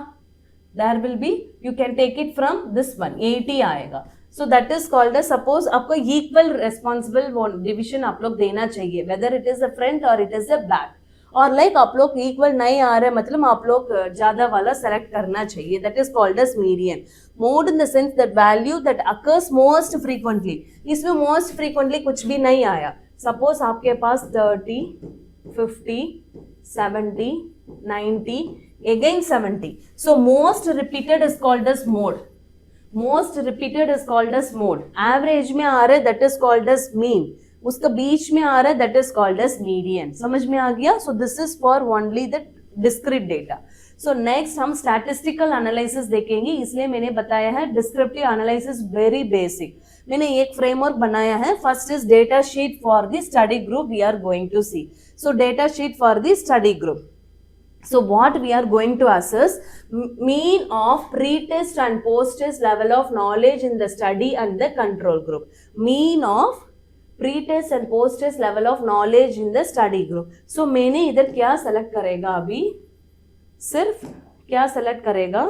there will be, you can take it from this one, 80 आएगा। So that is called a, suppose आपको इक्वल रेस्पॉन्सिबल डिविजन आप लोग देना चाहिए, whether it is a front और इट इज अ बैक, और लाइक आप लोग इक्वल नहीं आ रहे मतलब आप लोग ज्यादा वाला सेलेक्ट करना चाहिए। That is called as median. Mode in the sense that value that occurs most frequently, इसमें मोस्ट फ्रीक्वेंटली कुछ भी नहीं आया। सपोज आपके पास 30, 50, 70, 90, again 70. So most repeated is called as mode. Most repeated is called as mode. Average में आ रहा है that is called as mean. उसका बीच में आ रहा है that is called as median. समझ में आ गया? So this is for only the discrete data. So next हम statistical analysis देखेंगे, इसलिए मैंने बताया है descriptive analysis very basic. मैंने एक framework बनाया है. First is data sheet for the study group we are going to see. So data sheet for the study group. So what we are going to assess, mean of pre-test and post-test level of knowledge in the study and the control group. Mean of pre-test and post-test level of knowledge in the study group. So मैंने इधर क्या select करेगा, अभी सिर्फ क्या select करेगा,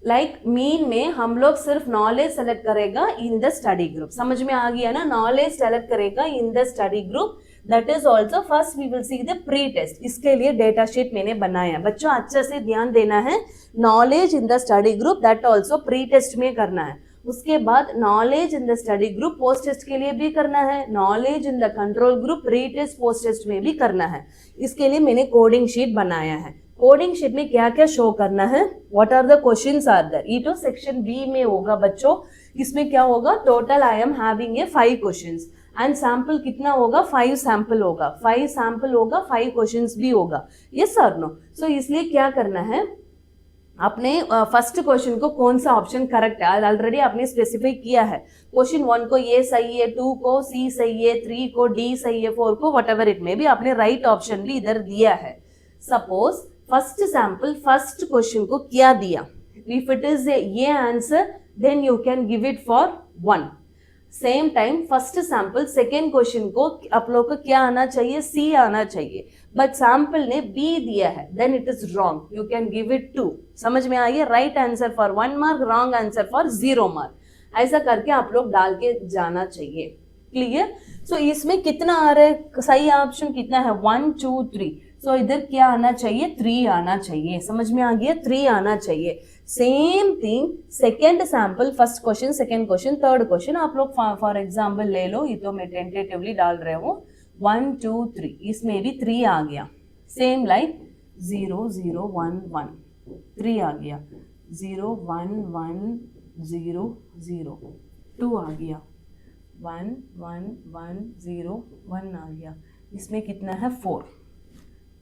लाइक मीन में हम लोग सिर्फ नॉलेज सेलेक्ट करेगा इन द स्टडी ग्रुप। समझ में आ गया ना, नॉलेज सेलेक्ट करेगा in the study group. That is also first we will see the pre test. इसके लिए डेटा शीट मैंने बनाया, बच्चों अच्छे से ध्यान देना है। Knowledge in the study group that also pre test में करना है। उसके बाद knowledge in the study group post test के लिए भी करना है। Knowledge in the control group pre test post test में भी करना है। इसके लिए मैंने कोडिंग शीट बनाया है। कोडिंग शीट में क्या क्या शो करना है, what are the questions are there, ये तो सेक्शन बी में होगा बच्चों। इसमें क्या होगा, total I am having a 5 questions and sample कितना होगा, 5 सैंपल होगा, 5 सैंपल होगा, 5 क्वेश्चंस भी होगा। यस और नो। सो इसलिए क्या करना है, आपने फर्स्ट क्वेश्चन को कौन सा ऑप्शन करेक्ट है ऑलरेडी आपने स्पेसिफाई किया है। क्वेश्चन 1 को ये सही है, 2 को सी सही है, 3 को डी सही है, 4 को वट एवर इट में भी आपने राइट ऑप्शन भी इधर दिया है। Suppose first sample first question को क्या दिया, इफ इट इज ये answer then you can give it for 1। Same time first sample second question को आप लोग को क्या आना चाहिए, सी आना चाहिए, बट सैंपल ने बी दिया है, then it is wrong, you can give it 2। समझ में आइए, right answer for 1 mark, wrong answer for 0 mark. ऐसा करके आप लोग डाल के जाना चाहिए। क्लियर? सो इसमें कितना आ रहा है, सही ऑप्शन कितना है, 1 2 3। सो इधर क्या आना चाहिए, 3 आना चाहिए। समझ में आ गया, 3 आना चाहिए। Same thing second sample first question, second question, third question आप लोग फॉर एग्जाम्पल ले लो, ये तो मैं टेंटेटिवली डाल रहा हूँ। 1 2 3, इसमें भी 3 आ गया। सेम लाइक 0 0 1 1, 3 आ गया। 0 1 1 0 0 2 आ गया, 1 1 1 0 1 आ गया, इसमें कितना है 4।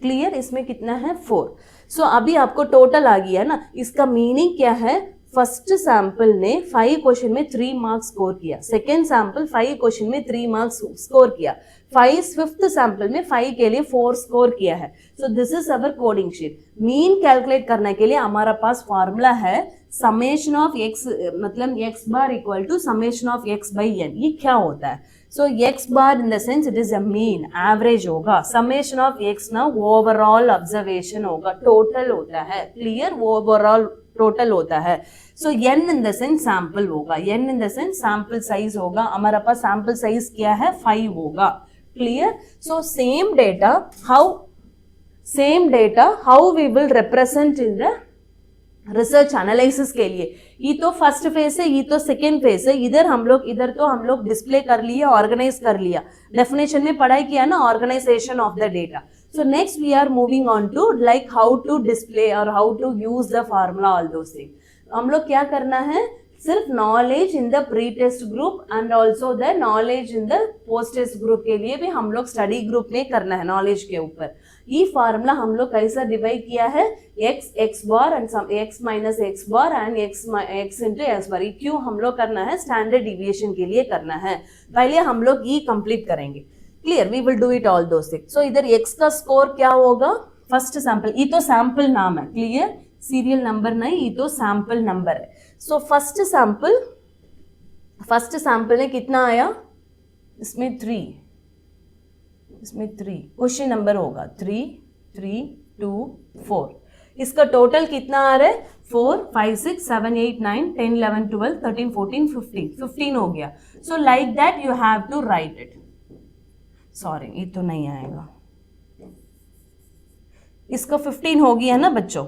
क्लियर, इसमें कितना है 4। सो अभी आपको टोटल आ गया ना। इसका मीनिंग क्या है, फर्स्ट सैंपल ने 5 क्वेश्चन में 3 मार्क्स स्कोर किया, सेकेंड सैंपल 5 क्वेश्चन में 3 मार्क्स स्कोर किया, फिफ्थ सैंपल में 5 के लिए 4 स्कोर किया है। So this is our coding sheet. Mean calculate करने के लिए हमारा पास फॉर्मूला है समेशन ऑफ एक्स, मतलब X bar equal to summation of X by N. ये क्या होता है? So X bar in the sense it is a mean, average होगा। समेशन ऑफ एक्स ना ओवरऑल ऑब्जर्वेशन होगा, टोटल होता है। क्लियर, ओवरऑल टोटल होता है। So n in the sense sample होगा, n in the sense sample size होगा। हमारा पास सैंपल साइज क्या है, 5 होगा। Clear. So same data how we will represent in the research analysis के लिए। ये तो फर्स्ट फेज है, ये तो सेकेंड फेज है। इधर तो हम लोग डिस्प्ले कर लिया, ऑर्गेनाइज कर लिया। डेफिनेशन में पढ़ाई किया ना, organisation of the data. So next we are moving on to like how to display or how to use the formula, all those things. हम लोग क्या करना है, सिर्फ knowledge in the pre test group and also the knowledge in the post test group के लिए भी हम लोग स्टडी ग्रुप में करना है नॉलेज के ऊपर। ये फार्मूला हम लोग कैसा डिवाइड किया है, X bar and sum X minus x bar and X into X bar. क्यों हम लोग करना है, स्टैंडर्ड डिविएशन के लिए करना है। पहले हम लोग ये कंप्लीट करेंगे। Clear, we will do it all those things. So इधर एक्स का स्कोर क्या होगा, फर्स्ट सैंपल, ये तो सैंपल नाम है। क्लियर, सीरियल नंबर नहीं, ये तो सैंपल नंबर है। सो फर्स्ट सैंपल ने कितना आया, इसमें 3 क्वेश्चन नंबर होगा 3 3 2 4। इसका टोटल कितना आ रहा है, 4 5 6 7 8 9 10 11 12 13 14 15 हो गया। So like that you have to write it. Sorry, ये तो नहीं आएगा। इसका 15 हो गया ना बच्चों।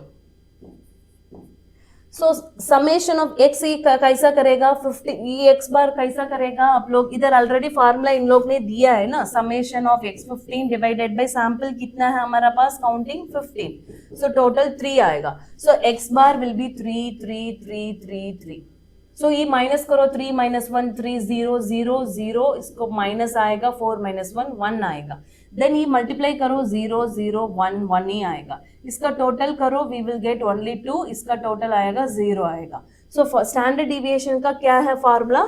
सो समेशन ऑफ एक्स कैसा करेगा, 50 ये एक्स बार कैसा करेगा आप लोग, इधर ऑलरेडी फार्मूला इन लोग ने दिया है ना। Summation of x 15 divided by sample कितना है हमारा पास, काउंटिंग 15। सो टोटल 3 आएगा। सो एक्स बार विल बी 3 3 3 3 3। सो ये माइनस करो, 3 माइनस 1 3 0 0 0, इसको माइनस आएगा, 4 माइनस 1 1 आएगा। देन ये मल्टीप्लाई करो, 0 0 1 1 ही आएगा। इसका टोटल करो, वी विल गेट ओनली 2, इसका टोटल आएगा 0 आएगा। सो स्टैंडर्ड डिविएशन का क्या है formula,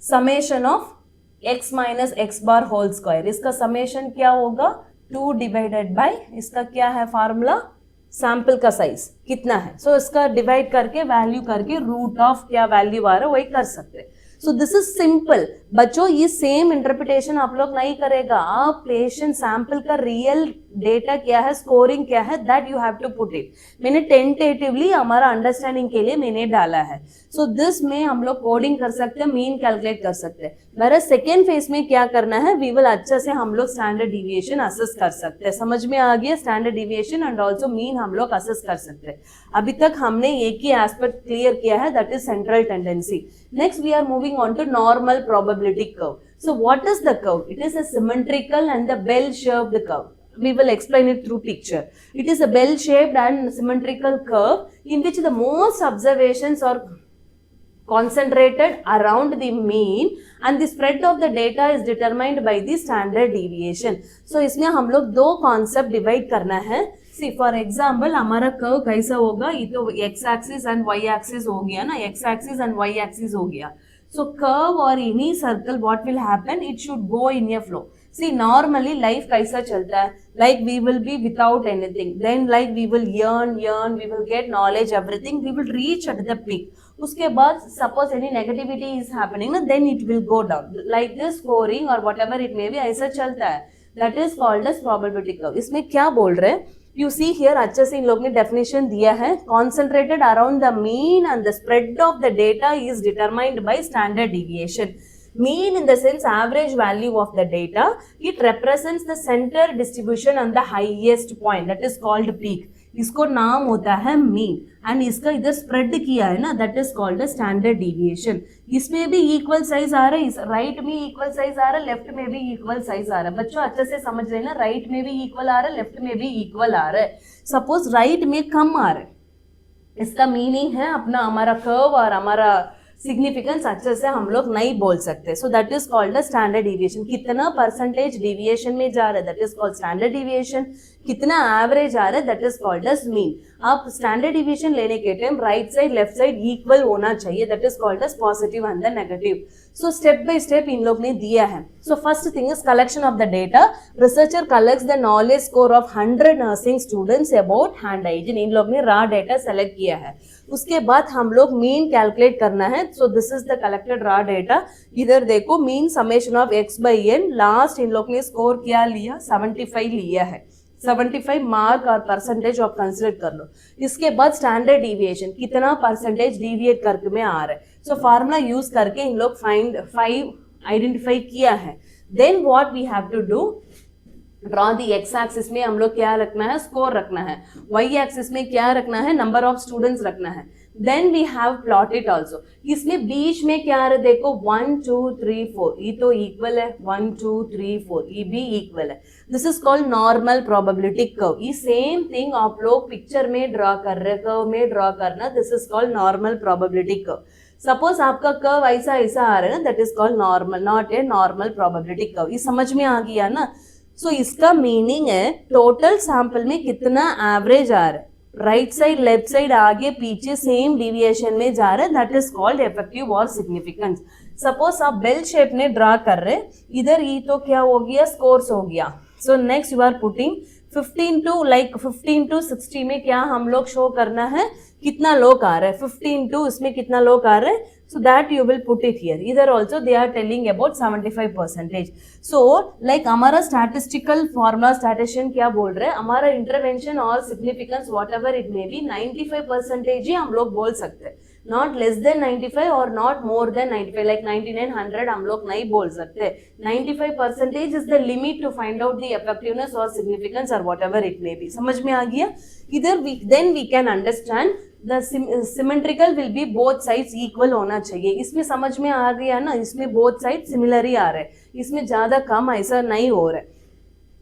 summation of x minus x bar whole square. इसका समेशन क्या होगा, 2 डिवाइडेड बाय, इसका क्या है फॉर्मूला, सैंपल का साइज कितना है। सो इसका डिवाइड करके वैल्यू करके रूट ऑफ क्या वैल्यू आ रहा है वही कर सकते हैं। सो दिस इज सिंपल बच्चों। ये सेम इंटरप्रिटेशन आप लोग नहीं करेगा, आप पेशेंट सैंपल का रियल डेटा क्या है, स्कोरिंग क्या है, that you have to put it. मैंने टेंटेटिवली हमारा अंडरस्टैंडिंग के लिए मैंने डाला है। सो दिस में हम लोग कोडिंग कर सकते हैं, मीन कैलकुलेट कर सकते हैं। मेरा सेकेंड फेज में क्या करना है, वी विल अच्छे से हम लोग स्टैंडर्ड डिविएशन असेस कर सकते हैं। समझ में आ गया, standard deviation and also mean हम लोग असेस कर सकते हैं। अभी तक हमने एक ही एस्पेक्ट क्लियर किया है, that is central tendency. Next we are moving on to normal probability curve. So what is the curve? It is a symmetrical and the bell-shaped curve. We will explain it through picture. It is a bell-shaped and symmetrical curve in which the most observations are concentrated around the mean and the spread of the data is determined by the standard deviation. So इसमें हम लोग दो concept divide करना है. See for example हमारा curve कैसा होगा, ये तो x axis and y axis हो गया ना, x axis and y axis हो गया. So curve or any circle, what will happen? It should go in a flow. See normally life कैसा चलता है? Like we will be without anything. Then like we will yearn, we will get knowledge, everything. We will reach at the peak. उसके बाद suppose any negativity is happening, then it will go down. Like this scoring or whatever it may be, ऐसा चलता है. That is called as probability curve. इसमें क्या बोल रहे हैं? You see here अच्छे से इन लोग ने definition दिया है. Concentrated around the mean and the spread of the data is determined by standard deviation. Mean in the sense average value of the data. It represents the center distribution on the highest point. That is called peak. इसको नाम होता है mean. And इसका इधर spread किया है ना, that is called a standard deviation. इसमें भी equal size आ रहा है, right में equal size आ रहा है, left में भी equal size आ रहा है. बच्चों अच्छे से समझ लेना, right में भी equal आ रहा है, left में भी equal आ रहा है. Suppose right में कम आ रहा है, इसका मीनिंग है अपना हमारा कर्व और हमारा सिग्निफिकेंस अच्छे से हम लोग नहीं बोल सकते. So that is called a standard deviation. कितना परसेंटेज डिविएशन में जा रहा है, that is called standard deviation. कितना एवरेज आ रहा है, that is called as mean. आप स्टैंडर्ड डिविएशन लेने के time right side left side equal होना चाहिए, that is called as positive and the negative. So step by step इन लोग ने दिया है. So first thing is collection of the data. Researcher collects the knowledge score of 100 nursing students about hand hygiene. इन लोग ने रॉ डेटा सेलेक्ट किया है. उसके बाद हम लोग मीन कैलकुलेट करना है. So this is the collected raw data. इधर देखो mean summation of x by n. Last in लोग ने स्कोर क्या लिया, 75 लिया है. 75 मार्क और परसेंटेज ऑफ कंसिडर कर लो. इसके बाद स्टैंडर्ड डिविएशन कितना परसेंटेज डिविएट करके में आ रहा है. सो फार्मूला यूज करके इन लोग 5 आइडेंटिफाई किया है. Then what we have to do, draw the x axis में हम लोग क्या रखना है, स्कोर रखना है. वाई एक्सिस में क्या रखना है, नंबर ऑफ स्टूडेंट्स रखना है. Then we have plot it also. इसमें बीच में क्या है देखो 1 2 3 4, ये तो इक्वल है. 1 2 3 4 ये भी इक्वल है. This is called normal probability curve. ये सेम थिंग आप लोग पिक्चर में ड्रॉ कर रहे, कर्व में ड्रॉ करना. This is called normal probability curve. Suppose आपका कर्व ऐसा ऐसा आ रहा है ना, that is called normal, not a normal probability curve. ये समझ में आ गया ना. सो इसका मीनिंग है टोटल सैंपल में कितना एवरेज आ रहा है, राइट साइड लेफ्ट साइड आगे पीछे सेम डिविएशन में जा रहा है, दैट इज कॉल्ड इफेक्टिव और सिग्निफिकेंस. सपोज आप बेल शेप में ड्रा कर रहे, इधर ये तो क्या हो गया, स्कोर्स हो गया. So next you are putting 15 to 60 में क्या हम लोग शो करना है, कितना लोग आ रहा है. 15 to इसमें कितना लोग आ रहे हैं, so that you will put it here. Either also they are telling about 75%. So like हमारा statistical formula statistician क्या बोल रहे हैं, हमारा intervention और significance whatever it may be 95% ही हम लोग बोल सकते हैं. Not less than 95 or not more than 95, like 99 100 हम लोग नहीं बोल सकते. 95% is the limit to find out the effectiveness or significance or whatever it may be. समझ में आ गया. इधर then we can understand the symmetrical will be both sides equal होना चाहिए. इसमें समझ में आ गया ना, इसमें both sides similar ही आ रहे हैं, इसमें ज्यादा कम ऐसा नहीं हो रहा है.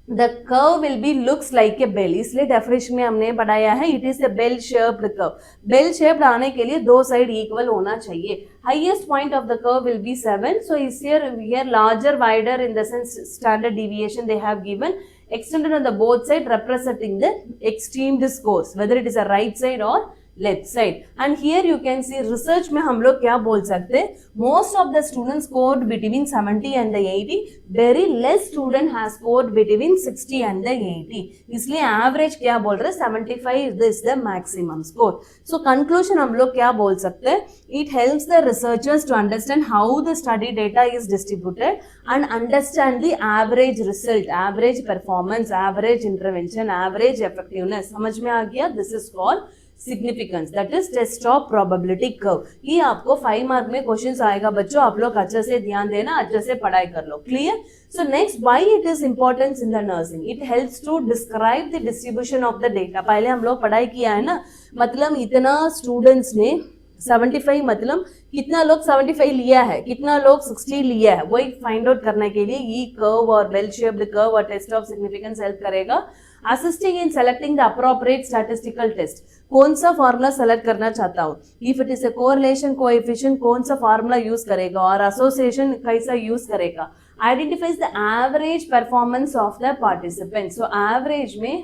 The curve will be looks like a bell. इसलिए डेफिनेशन में हमने पढ़ाया है it is a bell shaped curve. Bell shaped आने के लिए दो साइड इक्वल होना चाहिए. Highest point of the curve will be 7. So is here larger, wider in the sense standard deviation they have given extended on the both side representing the extreme scores whether it is a right side or left side. And here you can see research में हम लोग क्या बोल सकते हैं, most of the students scored between 70 and the 80. Very less student has scored between 60 and the 80. इसलिए एवरेज क्या बोल रहे हैं, 75 is the maximum score. So conclusion हम लोग क्या बोल सकते हैं, it helps the researchers to understand how the study data is distributed and understand the average result, average performance, average intervention, average effectiveness. समझ में आ गया. This is called significance, that is test of probability curve. ये आपको 5 मार्क में क्वेश्चन आएगा बच्चों, आप लोग अच्छे से ध्यान देना, अच्छे से पढ़ाई कर लो. Clear. So next, why it is importance in the nursing, it helps to describe the distribution of the data. पहले हम लोग पढ़ाई किया है ना, मतलब इतना स्टूडेंट्स ने 75 मतलब कितना लोग 75 लिया है, कितना लोग 60 लिया है, वही फाइंड आउट करने के लिए ये कर्व और बेल शेप्ड कर्व और टेस्ट ऑफ सिग्निफिकेंस हेल्प करेगा. Assisting in selecting the appropriate statistical test, कौन सा फॉर्मूला सेलेक्ट करना चाहता हूँ, if it is a correlation coefficient कौन सा फॉर्मूला यूज करेगा और एसोसिएशन कैसा यूज करेगा. Identifies the average performance of the participant. So average में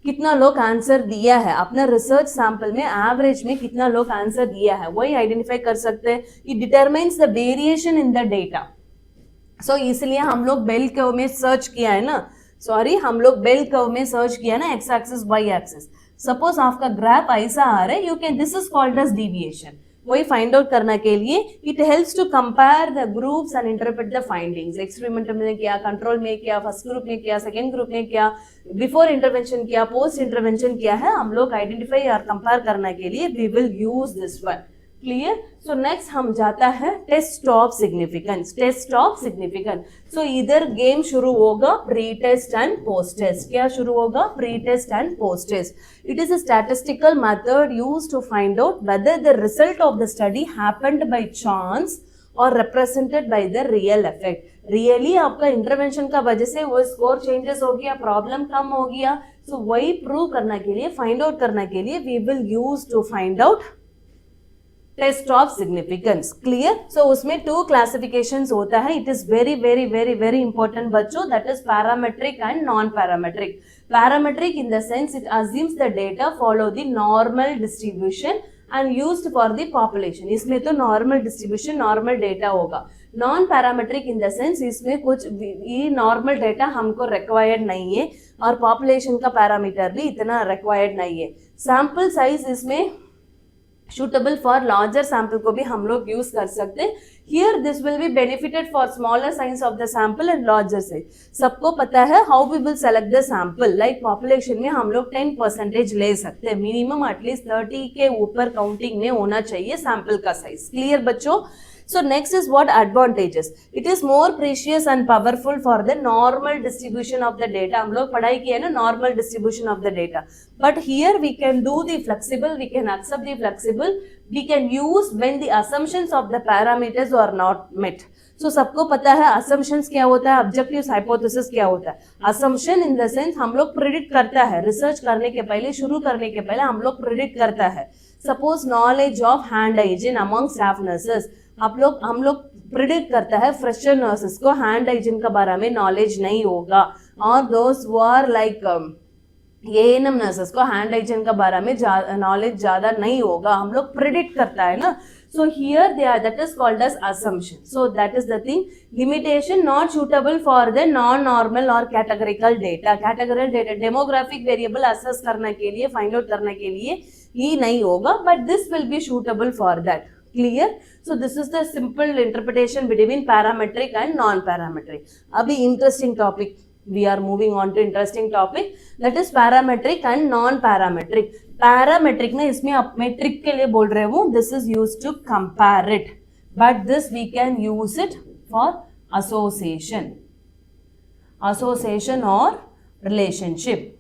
कितना लोग आंसर दिया है, अपना रिसर्च सैंपल में एवरेज में कितना लोग आंसर दिया है वही आइडेंटिफाई कर सकते हैं. It determines the variation in the data. So इसलिए हम लोग बेल कर्व में सर्च किया है ना, हम लोग बेल कर्व में सर्च किया ना, x axis Y axis. Suppose आपका ग्राफ ऐसा आ रहा है, you can, this is called as deviation. वही फाइंड आउट करने के लिए it helps to compare the groups and interpret the findings. Experiment में क्या, कंट्रोल में क्या, फर्स्ट ग्रुप में क्या, सेकेंड ग्रुप में क्या, बिफोर इंटरवेंशन क्या, पोस्ट इंटरवेंशन क्या है, हम लोग आइडेंटिफाई और कंपेयर करने के लिए we will use this one. Clear. So next हम जाता है test of significance. Test of significance. So इधर गेम शुरू होगा pre test and post test. क्या शुरू होगा, pre test and post test. It is a statistical method used to find out whether the result of the study happened by chance or represented by the real effect. Really आपका इंटरवेंशन का वजह से वो स्कोर चेंजेस हो गया, प्रॉब्लम कम हो गया. सो वही प्रूव करने के लिए, फाइंड आउट करने के लिए we will use to find out test of significance. Clear? So उसमें 2 क्लासिफिकेशंस होता है. It is very very very very important बच्चों, that is parametric and non parametric. Parametric in the sense it assumes the data follow the normal distribution and used for the population. इसमें तो नॉर्मल डिस्ट्रीब्यूशन, नॉर्मल डेटा होगा. Non parametric in the sense इसमें कुछ ये नॉर्मल डेटा हमको रिक्वायर्ड नहीं है और पॉपुलेशन का पैरामीटर भी इतना रिक्वायर्ड नहीं है. सैंपल साइज इसमें suitable for larger sample को भी हम लोग यूज कर सकते हैं. Here this will be benefited for smaller size of the sample and larger size. सबको पता है how we will select the sample. Like population में हम लोग 10% ले सकते हैं. मिनिमम एटलीस्ट 30 के ऊपर काउंटिंग में होना चाहिए सैंपल का साइज. क्लियर बच्चों? So next is what advantages. It is more precious and powerful for the normal distribution of the data. हम लोग पढ़ाई किया है ना normal distribution of the data. But here we can do the flexible, we can accept the flexible, we can use when the assumptions of the parameters are not met. So सबको पता है assumptions क्या होता है, objective hypothesis क्या होता है. Assumption in the sense हम लोग predict करता है, research करने के पहले, शुरू करने के पहले हम लोग predict करता है. Suppose knowledge of hand hygiene among staff nurses. हम लोग प्रिडिक्ट करता है फ्रेशर नर्सेस को हैंड हाइजीन के बारे में नॉलेज नहीं होगा, और दोस्त who are like ANM nurses को हैंड हाइजीन के बारे में नॉलेज ज़्यादा नहीं होगा. हम लोग प्रिडिक्ट करता है ना. So here they are, that is called as assumption. So that is the thing. Limitation not suitable for the non-normal or categorical data. Categorical data, demographic variable assess करने के लिए, find out करने के लिए ये नहीं होगा, but this will be suitable for that. Clear? So this is the simple interpretation between parametric and non-parametric. अभी interesting topic. We are moving on to interesting topic, that is parametric and non-parametric. Parametric ना इसमें आप metric के लिए बोल रहे हूँ. This is used to compare it, but this we can use it for association or relationship.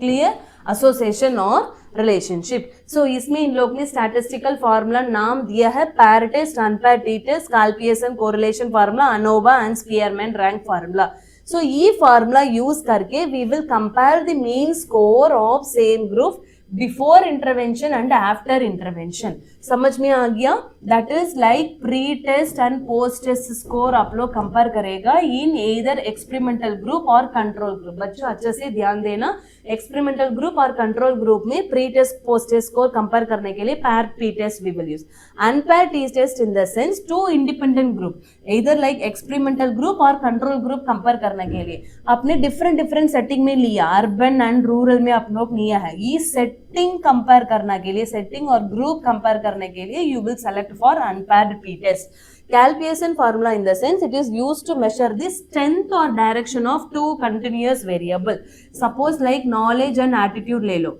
Clear? Association or relationship. So इसमें इन लोग ने स्टैटिस्टिकल फार्मूला नाम दिया है pair test, unpair T test, Karl Pearson correlation formula, ANOVA and Spearman rank formula. So ये फार्मूला यूज करके we will compare the mean score of same group before intervention and after intervention. समझ में आ गया? That is like pre test and post test score आप लोग कंपेयर करेगा इन ईदर एक्सपेरिमेंटल ग्रुप और कंट्रोल ग्रुप. बच्चों अच्छे से ध्यान देना, एक्सपेरिमेंटल ग्रुप और कंट्रोल ग्रुप में pre test post test score compare करने के लिए pair T test we will use. Unpair T test in the sense 2 independent group, इधर लाइक एक्सपेरिमेंटल ग्रुप और कंट्रोल ग्रुप कंपेयर करने के लिए आपने डिफरेंट सेटिंग में लिया, अर्बन एंड रूरल में आप लोग लिया है. ये सेटिंग कंपेयर करने के लिए, सेटिंग और ग्रुप कंपेयर करने के लिए you will select for unpaired T test. Calculation formula in the sense it is used to measure the strength or direction of 2 continuous variable. Suppose like knowledge and attitude ले लो,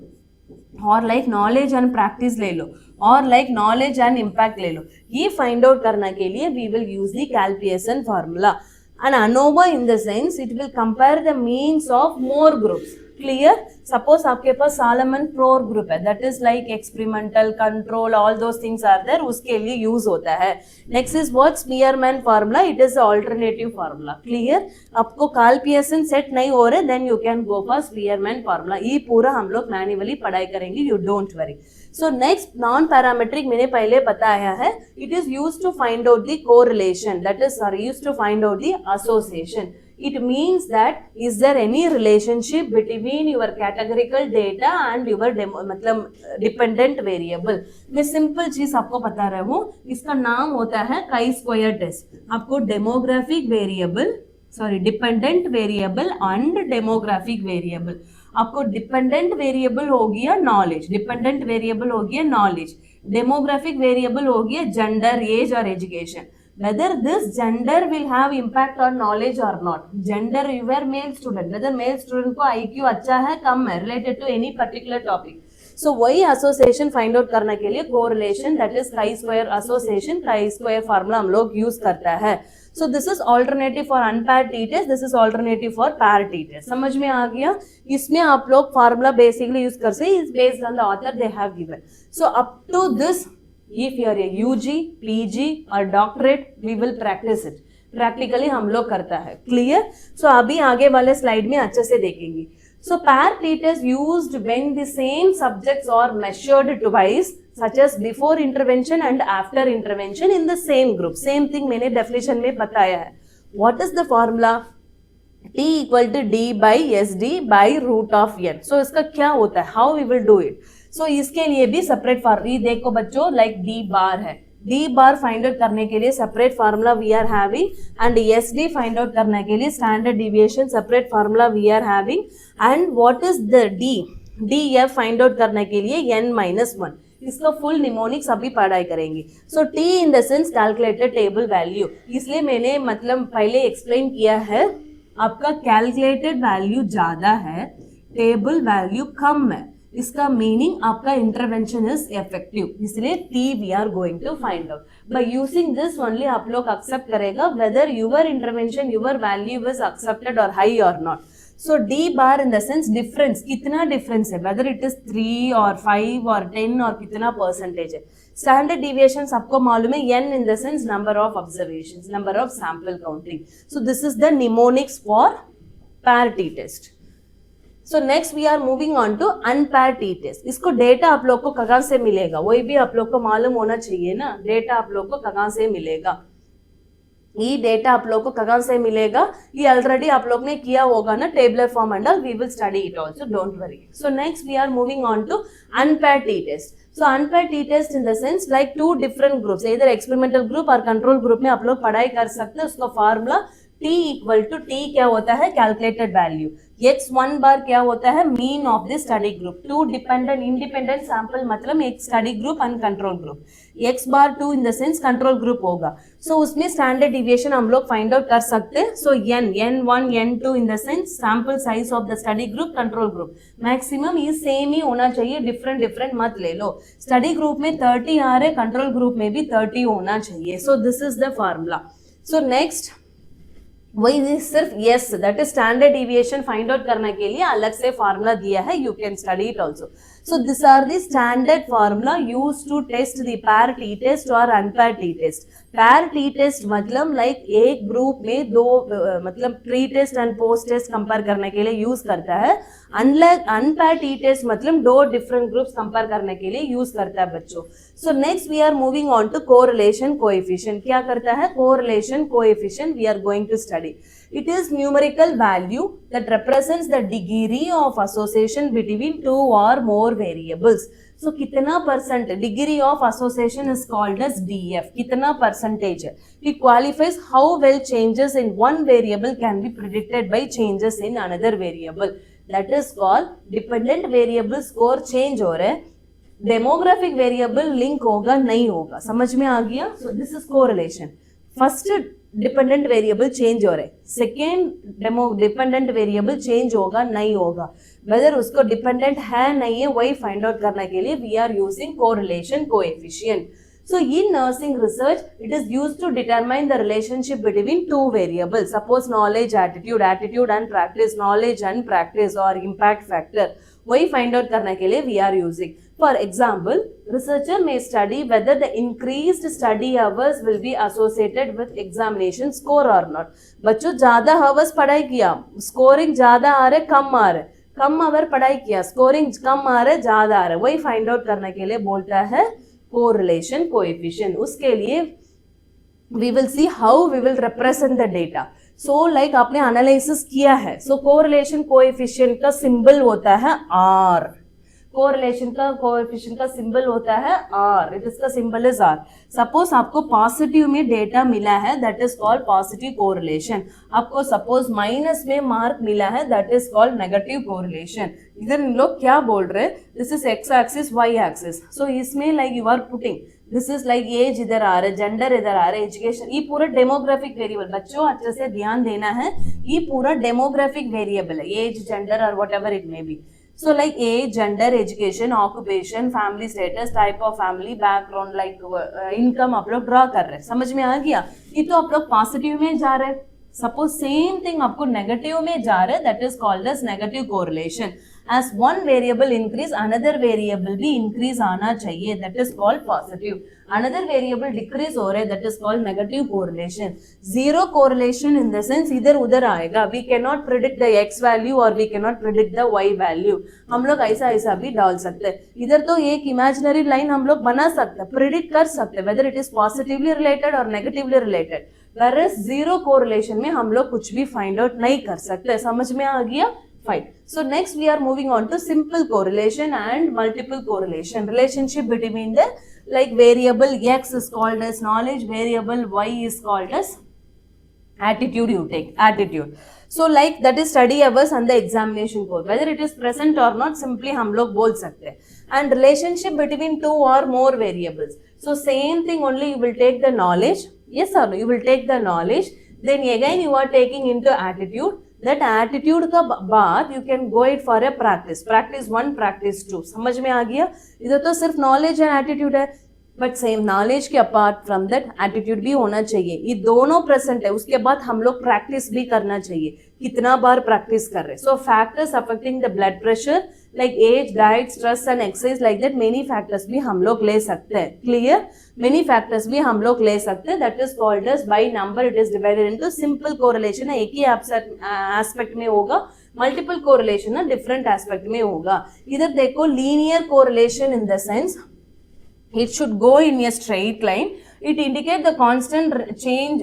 और like knowledge and practice ले लो, और like knowledge and impact ले लो. ये find out करने के लिए we will use the calculation formula. And ANOVA in the sense it will compare the means of more groups. Clear? Suppose आपके पास सालमन प्रोर ग्रुप है, that is like experimental, control, all those things are there, उसके लिए यूज होता है. Next is what Spearman formula, it is the alternative formula. Clear? आपको कैलपिएसन सेट नहीं हो रहे, then you can go for Spearman formula. ये पूरा हम लोग मैन्युअली पढ़ाई करेंगे, you don't worry. So next non-parametric मैंने पहले बताया है, it is used to find out the correlation, that is used to find out the association. It means that is there any relationship between your categorical data and your मतलब dependent variable. मैं सिंपल चीज आपको बता रहा हूँ, इसका नाम होता है काई स्क्वायर टेस्ट. आपको demographic variable, sorry dependent variable and demographic variable. आपको डिपेंडेंट वेरिएबल हो गया नॉलेज, डिपेंडेंट वेरिएबल हो गया नॉलेज, डेमोग्राफिक वेरिएबल हो गया जेंडर, एज और education. Whether this gender will have impact on knowledge or not. Gender, you were male student, whether male student को IQ अच्छा है कम है related to any particular topic. So वही association find out करने के लिए correlation, that is chi-square association, chi-square formula हम लोग use करता है. So this is alternative for unpaired t-test, this is alternative for paired t-test. समझ में आ गया? इसमें आप लोग formula basically use कर सकते, is based on the author they have given. So up to this, if you are a UG, PG or doctorate, we will practice it. Practically हम लोग करता है. Clear? So अभी आगे वाले स्लाइड में अच्छे से देखेंगे. So pair t-test used when the same subjects are measured twice, such as before intervention and after intervention in the same group. Same thing मैंने definition में बताया है. What is the formula? T equal to D by SD by root of n. So इसका क्या होता है? How we will do it? So इसके लिए भी separate formula. देखो बच्चों, like D bar है. D बार फाइंड आउट करने के लिए separate formula we are having and SD find out करने के लिए standard deviation separate formula we are having and what is the DF find out करने के लिए n-1. इसका फुल निमोनिक्स अभी पढ़ाई करेंगे. सो T in the sense calculated table value. इसलिए मैंने मतलब पहले एक्सप्लेन किया है, आपका कैलकुलेटेड वैल्यू ज्यादा है, टेबल वैल्यू कम है, इसका मीनिंग आपका इंटरवेंशन इज इफेक्टिव. इसलिए T we are going to find out. By using this only आप लोग एक्सेप्ट करेगा whether your intervention your value is accepted और हाई और not. So D bar in the sense difference, कितना डिफरेंस है, वेदर इट इज 3 और 5 और 10 और कितना परसेंटेज है. स्टैंडर्ड डिविएशन आपको मालूम है, n in the sense number of observations, number of sample counting. So this is the mnemonics for pair T test. So next we are moving on to unpair T test. इसको डेटा आप लोग को कहाँ से मिलेगा, वही भी आप लोग को मालूम होना चाहिए ना. डेटा आप लोग को कहाँ से मिलेगा, ये डेटा आप लोग को कहाँ से मिलेगा, ये ऑलरेडी आप लोग ने किया होगा ना, tabular form and all. We will study it also, don't worry. So next we are moving on to unpair T test. So unpaired T test in the sense like two different groups, इधर एक्सपेरिमेंटल ग्रुप और कंट्रोल ग्रुप में आप लोग पढ़ाई कर सकते हैं. उसका formula T equal to T क्या होता है, कैलकुलेटेड वैल्यू. x1 बार क्या होता है, mean of the study group. Two dependent independent sample मतलब एक study group and control group. x bar 2 in the sense control group होगा. सो उसमें स्टैंडर्ड डिविएशन हम लोग फाइंड आउट कर सकते हैं. सो n1 n2 in the sense sample size of the study group control group. Maximum ये सेम ही होना चाहिए, डिफरेंट मत ले लो. स्टडी ग्रुप में 30 आ रहे, कंट्रोल ग्रुप में भी 30 होना चाहिए. So this is the formula. So next वही सिर्फ yes that is standard deviation find out करने के लिए अलग से फार्मूला दिया है. You can study it also. So this are the standard formula used to test the pair T test और unpaired T test. Pair T test मतलब लाइक एक ग्रुप में दो मतलब pre test and post test compare करने के लिए यूज करता है. अनपेयर टी टेस्ट मतलब दो डिफरेंट ग्रुप्स कंपेयर करने के लिए यूज करता है बच्चों. So next we are moving on to correlation coefficient. क्या करता है, correlation coefficient we are going to study. It is numerical value that represents the degree of association between two or more variables. So कितना percent degree of association is called as DF. कितना percentage है. It qualifies how well changes in one variable can be predicted by changes in another variable. That is called dependent variable score change हो रहा है. Demographic variable link होगा नहीं होगा, समझ में आ गया. So this is correlation. First dependent variable change हो रहे, सेकेंड डिपेंडेंट वेरिएबल चेंज होगा नहीं होगा, वेदर उसको डिपेंडेंट है नहीं है, वही फाइंड आउट करने के लिए we are using correlation coefficient. So in nursing research, it is used to determine the relationship between two variables. Suppose knowledge, attitude and practice, knowledge and practice or impact factor. वही find out करने के लिए we are using. For example, researcher may study whether the increased study hours will be associated with examination score or not. बच्चों ज्यादा hours पढ़ाई किया, scoring ज्यादा आ रहे कम आ रहे, कम hour पढ़ाई किया, scoring कम आ रहे ज्यादा आ रहे, वही find out करने के लिए बोलता है correlation coefficient. उसके लिए we will see how we will represent the data. So like आपने analysis किया है, so correlation coefficient का symbol होता है R. कोरिलेशन का कोएफिशिएंट का सिंबल होता है R. इट इसका सिंबल इज R. सपोज आपको पॉजिटिव में डेटा मिला है, that is called positive correlation. आपको सपोज माइनस में मार्क मिला है, that is called negative correlation. इधर इन लोग क्या बोल रहे हैं, this is X axis Y axis. So इसमें like you are putting this is like age इधर आ रहा है, जेंडर इधर आ रहा है, एजुकेशन, ये पूरा डेमोग्राफिक वेरिएबल. बच्चों अच्छे से ध्यान देना है, ये पूरा डेमोग्राफिक वेरिएबल है, एज जेंडर और whatever it may B. So like age, gender, education, occupation, family status, type of family, background, like income आप लोग ड्रॉ कर रहे हैं. समझ में आ गया. ये तो आप लोग पॉजिटिव में जा रहे हैं. सपोज सेम थिंग आपको नेगेटिव में जा रहे हैं, that is called as negative correlation. as one variable increase another variable भी increase आना चाहिए, that is called positive. Another variable decrease हो रहा है, that is called negative correlation. Zero correlation in the sense इधर उधर आएगा, we cannot predict the x value or we cannot predict the y value. हम लोग ऐसा ऐसा भी डाल सकते हैं. इधर तो एक imaginary line हम लोग बना सकते हैं, predict कर सकते हैं whether it is positively related or negatively related. Whereas zero correlation में हम लोग कुछ भी find out नहीं कर सकते. समझ में आ गया? Fine. So next we are moving on to simple correlation and multiple correlation. Relationship between the like variable x is called as knowledge, variable y is called as attitude. You take attitude. So like that is study hours and the examination code. Whether it is present or not, simply हम लोग बोल सकते हैं. And relationship between two or more variables. So same thing only you will take the knowledge. Yes or no? You will take the knowledge. Then again you are taking into attitude. That attitude का बाद you can go it for a practice. Practice 1, practice 2. समझ में आ गया? इधर तो सिर्फ knowledge and attitude है, but same knowledge के apart from that attitude भी होना चाहिए. ये दोनों present है, उसके बाद हम लोग practice भी करना चाहिए. कितना बार practice कर रहे? So factors affecting the blood pressure like age, diet, stress and exercise like that many factors भी हम लोग ले सकते हैं. Clear? Many factors भी हम लोग ले सकते हैं. That is called as by number. It is divided into simple correlation. एक ही aspect में होगा. Multiple correlation ना different aspect में होगा. इधर देखो linear correlation in the sense it should go in a straight line. It indicates the constant change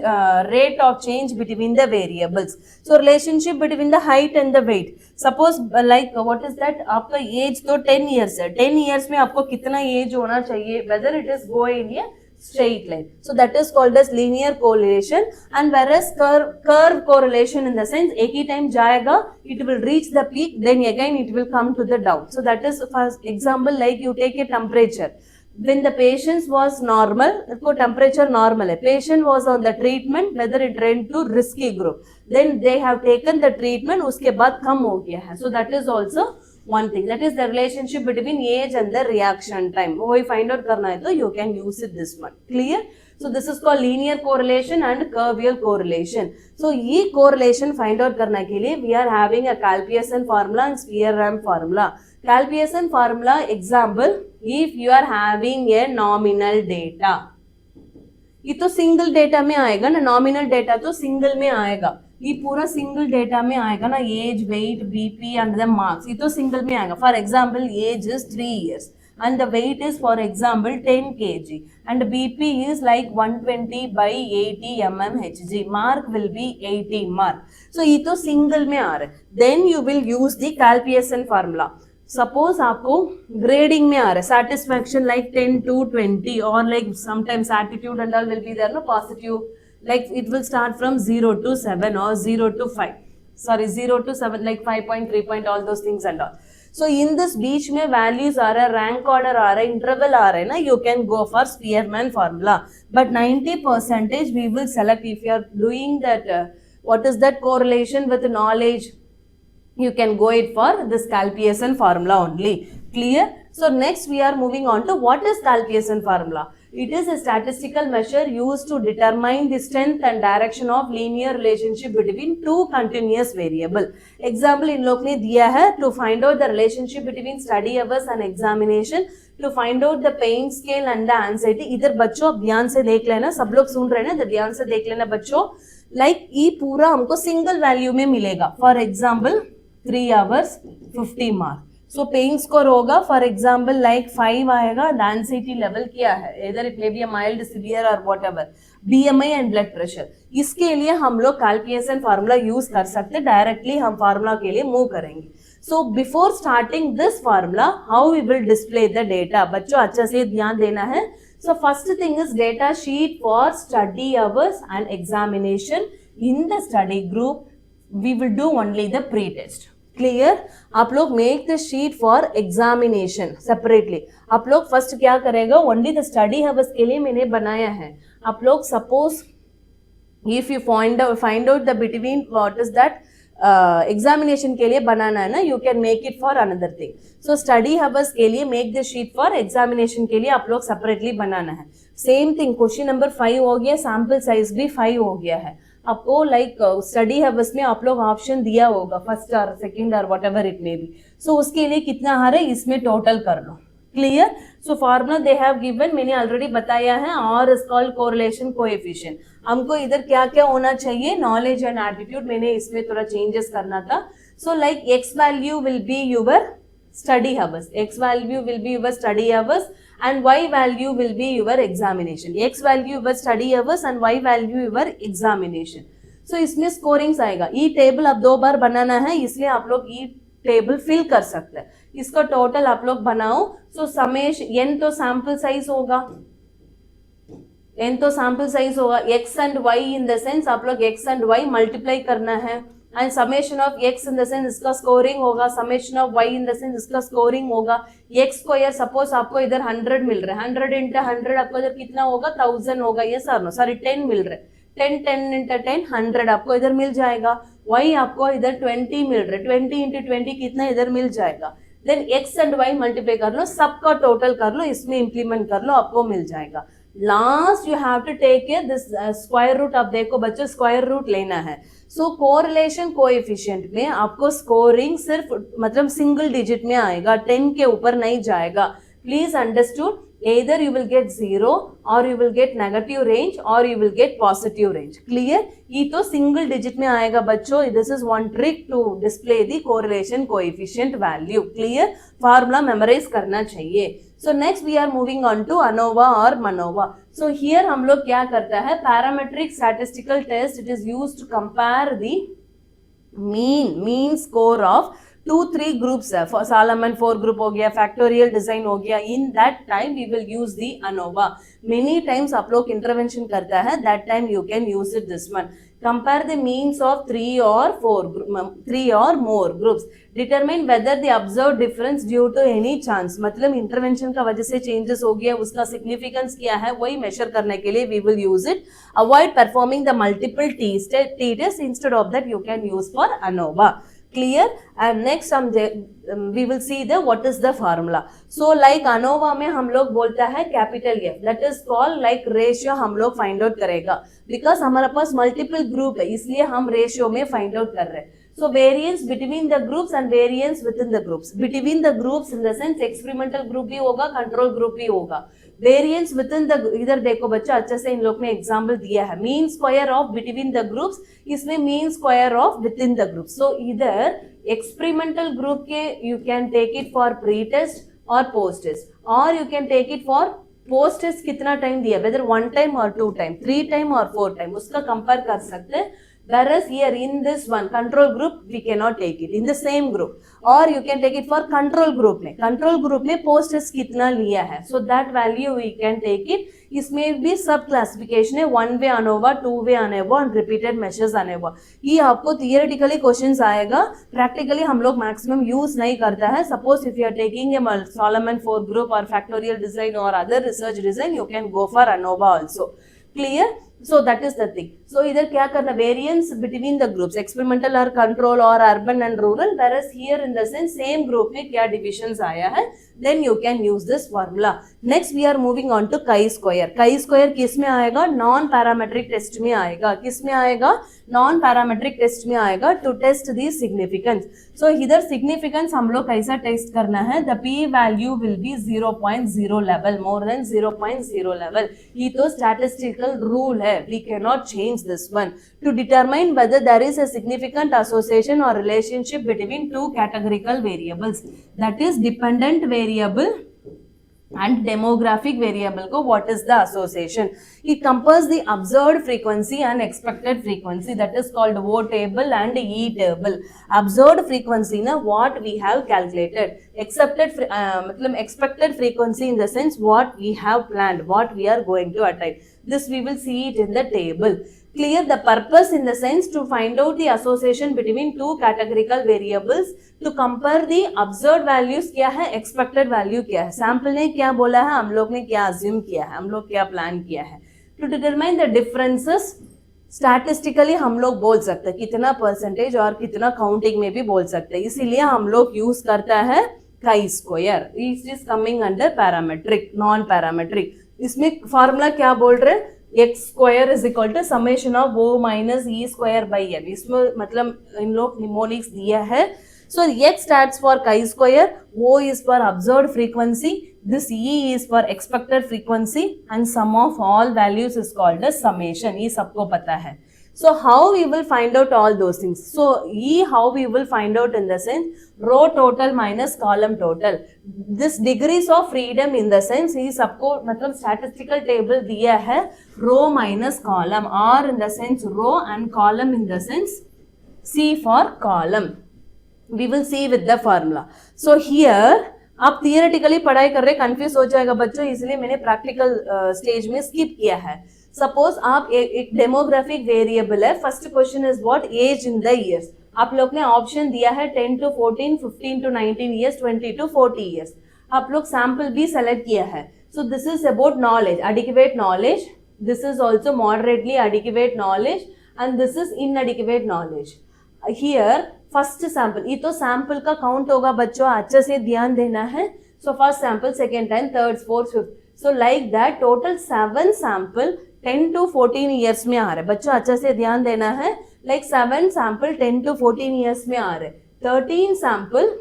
rate of change between the variables. So relationship between the height and the weight. Suppose like what is that? आपका age तो 10 years है. 10 years में आपको कितना age होना चाहिए? Whether it is going in a straight line. So that is called as linear correlation. And whereas curve correlation in the sense एक ही time जाएगा, it will reach the peak, then again it will come to the down. So that is for example like you take a temperature. When the patient was normal, उसको temperature normal है, patient was on the treatment, whether it went to risky group, then they have taken the treatment, उसके बाद कम हो गया है. So that is also one thing. That is the relationship between age and the reaction time. वही find out करना है तो you can use it this one. Clear? So this is called linear correlation and curvial correlation. So ये correlation find out करने के लिए we are having a Calpeasian formula and Spear-Ramp formula. Calpeasian formula example, if you are having a nominal data, ये तो सिंगल डेटा में आएगा ना, नॉमिनल डेटा तो सिंगल में आएगा, ये पूरा सिंगल डेटा में आएगा ना, age, weight, BP and the marks, ये तो सिंगल में आएगा. For example age is 3 years and the weight is for example 10 kg and BP is like 120 by 80 mmHg. Mark will be 80 mark. So ये तो सिंगल में आ रहा है. Then you will use the Calpeasian formula. Suppose आपको grading में आ रहा है, satisfaction like 10 to 20 or like sometimes attitude and all will be there, no, positive, like it will start from 0 to 7 or 0 to 5. Sorry, 0 to 7 like 5.3 point all those things and all. So in this बीच में values आ रहा है, rank order आ रहा है, interval आ रहा है ना, you can go for Spearman formula. But 90% we will select if you are doing that, what is that correlation with knowledge, you can go it for this Calpeasian formula only. Clear? So next we are moving on to what is Calpeasian formula. It is a statistical measure used to determine the strength and direction of linear relationship between two continuous variable. Example इन लोग ने दिया है to find out the relationship between study hours and examination, to find out the pain scale and the anxiety. इधर बच्चों ध्यान से देख लेना, सब लोग सुन रहे हैं ना, ध्यान से देख लेना बच्चों. Like ये पूरा हमको सिंगल वैल्यू में मिलेगा. For example 3 hours 50 mark. So pain score होगा फॉर एग्जाम्पल लाइक 5 आएगा. एंजाइटी लेवल क्या है, इधर it may be mild, severe और whatever, BMI and blood pressure. इसके लिए हम लोग कैलकुलेशन फार्मूला यूज कर सकते हैं. डायरेक्टली हम फार्मूला के लिए मूव करेंगे. So before starting this formula how we will display the data, बच्चों अच्छे से ध्यान देना है. So first thing is data sheet for study hours and examination. In the study group we will do only the pre test. Clear? आप लोग make the sheet for examination separately. आप लोग फर्स्ट क्या करेगा, ओनली द स्टडी हावर्स के लिए मैंने बनाया है. आप लोग suppose if you find out the between what is that examination के लिए बनाना है ना, you can make it for another thing. So study hours के लिए make the sheet for examination के लिए आप लोग सेपरेटली बनाना है. सेम थिंग क्वेश्चन नंबर 5 हो गया, सैंपल साइज भी 5 हो गया है. आपको लाइक स्टडी हब्स में आप लोग ऑप्शन दिया होगा फर्स्ट और सेकंड और whatever it may be, so उसके लिए कितना आ रहा है इसमें टोटल कर लो। Clear? So formula they have given, मैंने ऑलरेडी बताया है, और इज कॉल्ड कोरिलेशन कोएफिशिएंट। हमको इधर क्या क्या होना चाहिए, नॉलेज एंड एटीट्यूड, मैंने इसमें थोड़ा चेंजेस करना था। So like x value will be your study hours, x value will be your study hours and y value will be your examination, x value your study hours and y value your examination। so इसमें स्कोरिंग्स आएगा। ई टेबल अब 2 बार बनाना है, इसलिए आप लोग ई टेबल फिल कर सकते हैं। इसका टोटल आप लोग बनाओ। सो समेश n तो सैंपल साइज होगा, n तो सैंपल साइज होगा, x and y in the sense आप लोग x एंड y मल्टीप्लाई करना है, and summation of x in the sense इसका स्कोरिंग होगा, summation of y in the sense इसका स्कोरिंग होगा। x स्क्वायर सपोज आपको इधर 100 मिल रहा है, 100 इंटू 100 आपको इधर कितना होगा, 1000 होगा, ये सर नो सॉरी 10 मिल रहा है, 10 इंटू 10 100 आपको इधर मिल जाएगा। y आपको इधर 20 मिल रहा है, 20 इंटू 20 कितना इधर मिल जाएगा। Then x and y multiply कर लो, सबका टोटल कर लो, इसमें इंप्लीमेंट कर लो, आपको मिल जाएगा। Last you have to take care this square root. अब देखो बच्चों स्क्वायर रूट लेना है। सो कोरिलेशन कोएफिशिएंट में आपको स्कोरिंग सिर्फ मतलब सिंगल डिजिट में आएगा, 10 के ऊपर नहीं जाएगा। Please understood, either you will get 0 or you will get negative range or you will get positive range। clear? ये तो सिंगल डिजिट में आएगा बच्चों। this is one trick to display the correlation coefficient value। clear? Formula memorise करना चाहिए। so next we are moving on to ANOVA or MANOVA। so here हम लोग क्या करता है, parametric statistical test, it is used to compare the mean score of 2-3 groups है, सालमन 4 ग्रुप हो गया, फैक्टोरियल डिजाइन हो गया। In that time we will use the ANOVA. Many times आप लोग इंटरवेंशन करता है, that time you can use it this one. Compare the means of 3 or more groups, determine whether the observe difference due to any chance, मतलब इंटरवेंशन का वजह से चेंजेस हो गया, उसका सिग्निफिकेंस क्या है वही मेजर करने के लिए we will use it. Avoid performing the multiple t test, instead of that you can use for ANOVA. clear? and next we will see the what is the formula। so like ANOVA में हम लोग बोलता है capital F, that is called like ratio हम लोग फाइंड आउट करेगा, बिकॉज हमारे पास मल्टीपल ग्रुप है इसलिए हम रेशियो में फाइंड आउट कर रहे हैं। so variance between the groups and variance within the groups, between the groups in the sense experimental group भी होगा, कंट्रोल ग्रुप भी होगा। वेरिएंस विद इन द, इधर देखो बच्चा अच्छे से इन लोग ने एग्जांपल दिया है, mean square of between the groups, इसमें mean square of within the group. So इधर एक्सपेरिमेंटल ग्रुप के you can take it for pre test और पोस्ट टेस्ट, और you can take it for post test कितना टाइम दिया, वेदर 1 टाइम और 2 टाइम, 3 टाइम और 4 टाइम, उसका कंपेयर कर सकते हैं। Whereas here in this one control group we cannot take it in the same group, or you can take it for control group में, control group में post test कितना लिया है, so that value we can take it। इसमें भी सब क्लासिफिकेशन है, 1 वे ANOVA, 2 वे ANOVA और रिपीटेड मेजर्स ANOVा। ये आपको थियोरेटिकली क्वेश्चंस आएगा, प्रैक्टिकली हम लोग मैक्सिमम यूज नहीं करता है। Suppose if you are taking a Solomon 4 group और फैक्टोरियल डिजाइन और other research design, you can go for ANOVA also. Clear? so that is the thing। so इधर क्या करना, variance between the groups, experimental or control or urban and rural, whereas here in the sense same group में क्या divisions आया है, then you can use this formula। next we are moving on to chi-square। chi-square किस में आएगा, नॉन पैरामेट्रिक टेस्ट में आएगा। किस में आएगा, नॉन पैरामेट्रिक टेस्ट में आएगा, to test the significance. So इधर सिग्निफिकेंस हम लोग कैसा टेस्ट करना है, the p value will B 0.0 level, more than 0.0 level. ये तो स्टैटिस्टिकल रूल है, we cannot change this one। to determine whether there is a significant association or relationship between two categorical variables, that is dependent variable and demographic variable को what is the association। it compares the observed frequency and expected frequency, that is called O table and E table। observed frequency ना what we have calculated, मतलब expected frequency in the sense what we have planned, what we are going to attain, this we will see it in the table। clear? the purpose in the sense to find out the association between two categorical variables, to compare the observed values क्या है, expected value क्या है, sample ने क्या बोला है, हम लोग ने क्या assume किया है, हम लोग क्या plan किया है, to determine the differences। Statistically हम लोग बोल सकते हैं कितना परसेंटेज और कितना काउंटिंग में भी बोल सकते हैं, इसीलिए हम लोग यूज करता है chi-square। It is coming under parametric, non parametric. इसमें फॉर्मूला क्या बोल रहे हैं, X square is equal to summation of O minus E square by N, इसमें मतलब इन लोग निमोनिक्स दिया है. So X stands for chi-square, O is for observed frequency, this E is for expected frequency and sum of all values is called as summation. ये सबको पता है. So how we will find out all those things? So E how we will find out in the sense row total minus column total. This degrees of freedom in the sense ये सबको मतलब statistical table दिया है row minus column, R in the sense row and column in the sense C for column. We will see with the formula. So here आप थियोरेटिकली पढ़ाई कर रहे कंफ्यूज हो जाएगा बच्चों, इसलिए मैंने प्रैक्टिकल स्टेज में स्किप किया है. सपोज आप एक डेमोग्राफिक वेरिएबल है. First question is what age in the years. आप लोग ने ऑप्शन दिया है 10 to 14, 15 to 19 years, 20 to 40 years. आप लोग सैंपल भी सेलेक्ट किया है. So this is about knowledge, adequate knowledge. This is also moderately adequate knowledge and this is inadequate knowledge. Here first sample, ये तो सैंपल का काउंट होगा बच्चों, अच्छे से ध्यान देना है. So first sample, second time, third, fourth, fifth, so like that total 7 sample 10 to 14 years में आ रहे. बच्चों अच्छे से ध्यान देना है. लाइक 7 सैंपल 10 to 14 ईयर्स में आ रहे. 13 सैंपल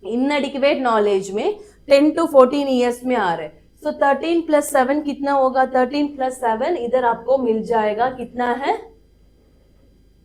इनएडिक्वेट नॉलेज में 10 to 14 ईयर्स में आ रहे. सो 13 + 7 कितना होगा? 13 + 7 इधर आपको मिल जाएगा, कितना है?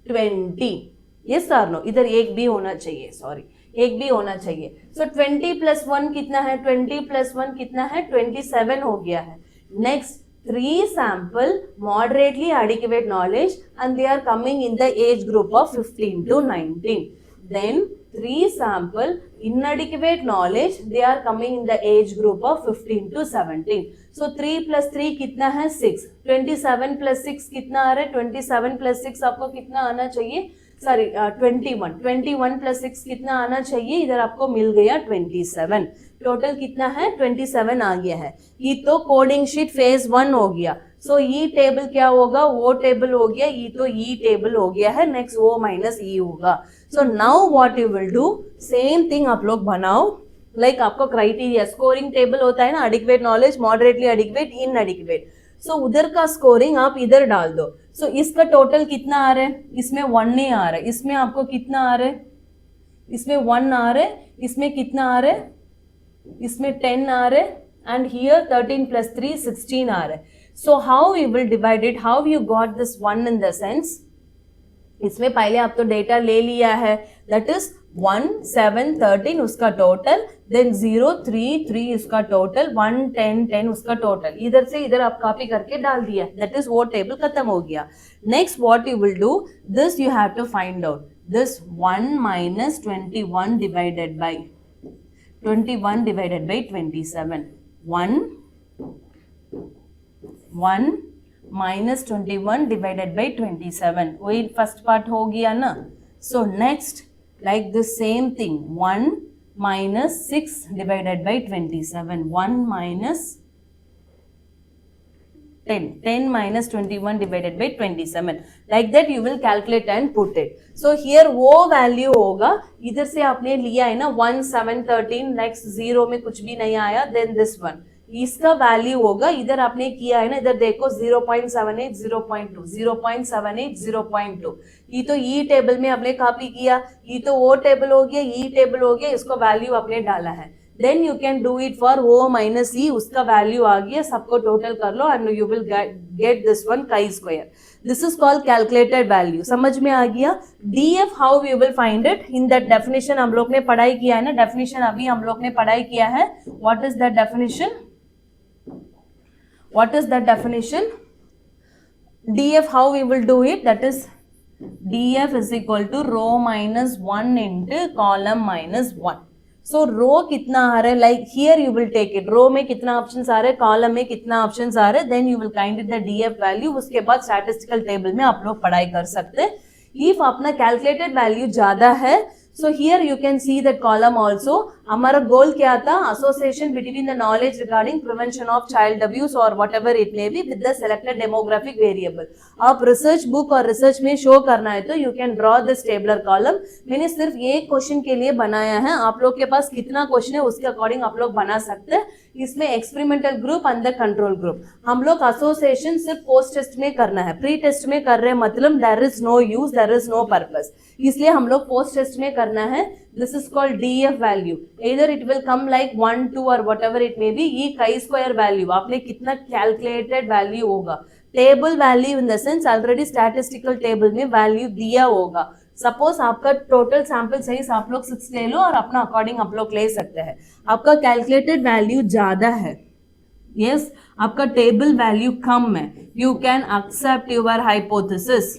20. यस और नो? इधर एक भी होना चाहिए, सॉरी एक भी होना चाहिए. सो 20 + 1 कितना है? 20 + 1 कितना है? 27 हो गया है. Next 3 sample moderately adequate knowledge and they are coming in the age group of 15 to 19. Then 3 sample inadequate knowledge, they are coming in the age group of 15 to 17. So 3 + 3 कितना है? 6. 27 + 6 कितना आ रहा है? 27 + 6 आपको कितना आना चाहिए? सॉरी 21. 21 + 6 कितना आना चाहिए? इधर आपको मिल गया 27. टोटल कितना है? 27 आ गया है. ये तो कोडिंग शीट फेज 1 हो गया. सो ई टेबल क्या होगा? वो टेबल हो गया. ये तो ई टेबल हो गया है. नेक्स्ट ओ माइनस ई होगा. So now what you will do, same thing आप लोग बनाओ. लाइक आपको क्राइटेरिया स्कोरिंग टेबल होता है ना, adequate knowledge, moderately adequate, inadequate. So उधर का स्कोरिंग आप इधर डाल दो. सो इसका टोटल कितना आ रहा है? इसमें 1 नहीं आ रहा है. इसमें आपको कितना आ रहा है? इसमें 1 आ रहा है. इसमें कितना आ रहा है? इसमें 10 आ रहा है. एंड हियर 13 + 3 16 आ रहा है. So how you will divide it? How you got this 1 in the sense? इसमें पहले आप तो डेटा ले लिया है, दैट इज 1 7 13 उसका टोटल, देन 0 3 3 उसका टोटल, 1 10 10 उसका टोटल. इधर से इधर आप कॉपी करके डाल दिया, दैट इज वो टेबल खत्म हो गया. Next what you will do, this you have to find out. This 1 - 21 divided by 27. 1 - 21 divided by 27. वही फर्स्ट पार्ट हो गया ना. So next like the same thing, 1 - 6 divided by 27. 1 - 10 - 21 divided by 27. Like that you will calculate and put it. So here वो वैल्यू होगा. इधर से आपने लिया है ना 1 7 13, नेक्स्ट 0 में कुछ भी नहीं आया, देन दिस 1, इसका वैल्यू होगा. इधर आपने किया है ना, इधर देखो 0.78 0.2 0.78 0.2. ये तो ई टेबल में आपने कॉपी किया, ये तो वो टेबल हो गया, ई टेबल हो गया, इसको वैल्यू आपने डाला है. Then you can do it for O minus E, उसका वैल्यू आ गया, सबको टोटल कर लो and you will get this one chi-square. This is called calculated value. समझ में आ गया? DF how we will find it? In that definition हम लोग ने पढ़ाई किया है ना, डेफिनेशन अभी हम लोग ने पढ़ाई किया है. What is that definition? What is that definition? DF how we will do it? That is DF is equal to row minus 1 into column minus 1. So row कितना आ रहा है? Like here you will take it. Row में कितना options आ रहे हैं, column में कितना options आ रहे हैं, then you will find it the DF value. उसके बाद statistical table में आप लोग पढ़ाई कर सकते हैं. If अपना calculated value ज़्यादा है, so here you can see that column also. हमारा गोल क्या था? association between the knowledge regarding prevention of child abuse or whatever it may be with the selected demographic variable. आप research book और research में show करना है तो you can draw this tabular column. मैंने सिर्फ एक क्वेश्चन के लिए बनाया है, आप लोग के पास कितना क्वेश्चन है उसके अकॉर्डिंग आप लोग बना सकते हैं. इसमें experimental group and the control group. हम लोग एसोसिएशन सिर्फ पोस्ट टेस्ट में करना है, प्री टेस्ट में कर रहे हैं मतलब there is no use, there is no purpose, इसलिए हम लोग पोस्ट टेस्ट में करना है। This is called DF value, इधर इट विल कम लाइक 1 2 और whatever it may be. ये काई स्क्वायर वैल्यू आपने कितना कैलकुलेटेड वैल्यू होगा, table value in the sense already statistical table में वैल्यू दिया होगा। सपोज आपका टोटल सैंपल साइज आप लोग 6 ले लो और अपना अकॉर्डिंग आप लोग ले सकते हैं। आपका कैलकुलेटेड वैल्यू ज्यादा है, यस आपका टेबल वैल्यू कम है, you can accept your hypothesis.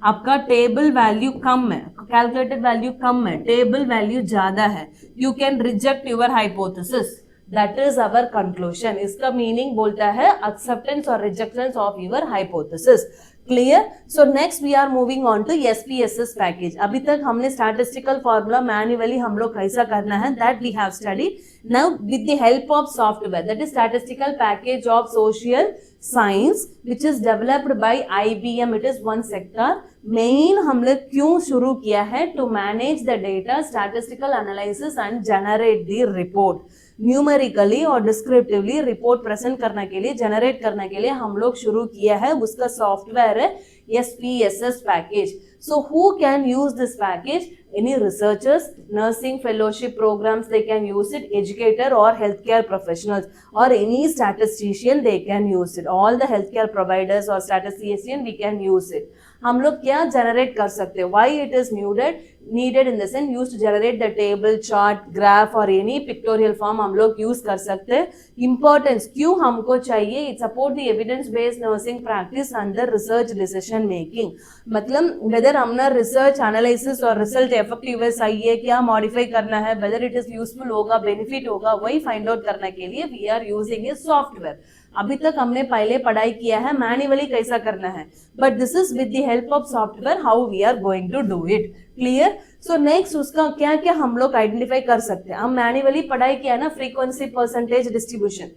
आपका टेबल वैल्यू कम है, कैलकुलेटेड वैल्यू कम है, टेबल वैल्यू ज्यादा है, you can reject your hypothesis, that is our conclusion. इसका मीनिंग बोलता है एक्सेप्टेंस और rejection of your hypothesis. Clear? So next we are moving on to SPSS package. अभी तक हमने स्टैटिस्टिकल फॉर्मूला मैन्युअली हम लोग कैसा करना है that we have studied. Now with the help of software that is statistical package of social science which is developed by IBM, it is one sector. Main हम लोग क्यों शुरू किया है? To manage the data, statistical analysis and generate the report. Numerically और डिस्क्रिप्टिवली रिपोर्ट प्रेजेंट करने के लिए, जनरेट करने के लिए हम लोग शुरू किया है, उसका सॉफ्टवेयर है SPSS package. So who can use this package? Any researchers, nursing fellowship programs they can use it, educator or healthcare professionals or any statistician they can use it, all the healthcare providers or statistician we can use it। हम लोग क्या जनरेट कर सकते हैं? Why it is needed in the sense used to generate the table, chart, graph or any pictorial form हम लोग यूज कर सकते हैं। Importance क्यों हमको चाहिए? It support the evidence based nursing practice and the research decision making। मतलब वेदर हमने रिसर्च एनालिसिस और रिजल्ट इफेक्टिव है, सही है, क्या मॉडिफाई करना है, वेदर इट इज यूजफुल होगा, बेनिफिट होगा, वही फाइंड आउट करने के लिए we are using a software. अभी तक हमने पहले पढ़ाई किया है मैन्युअली कैसा करना है, but this is with the help of software how we are going to do it. Clear? So next उसका क्या क्या हम लोग आइडेंटिफाई कर सकते हैं? हम मैन्युअली पढ़ाई किया है ना, frequency, percentage, distribution.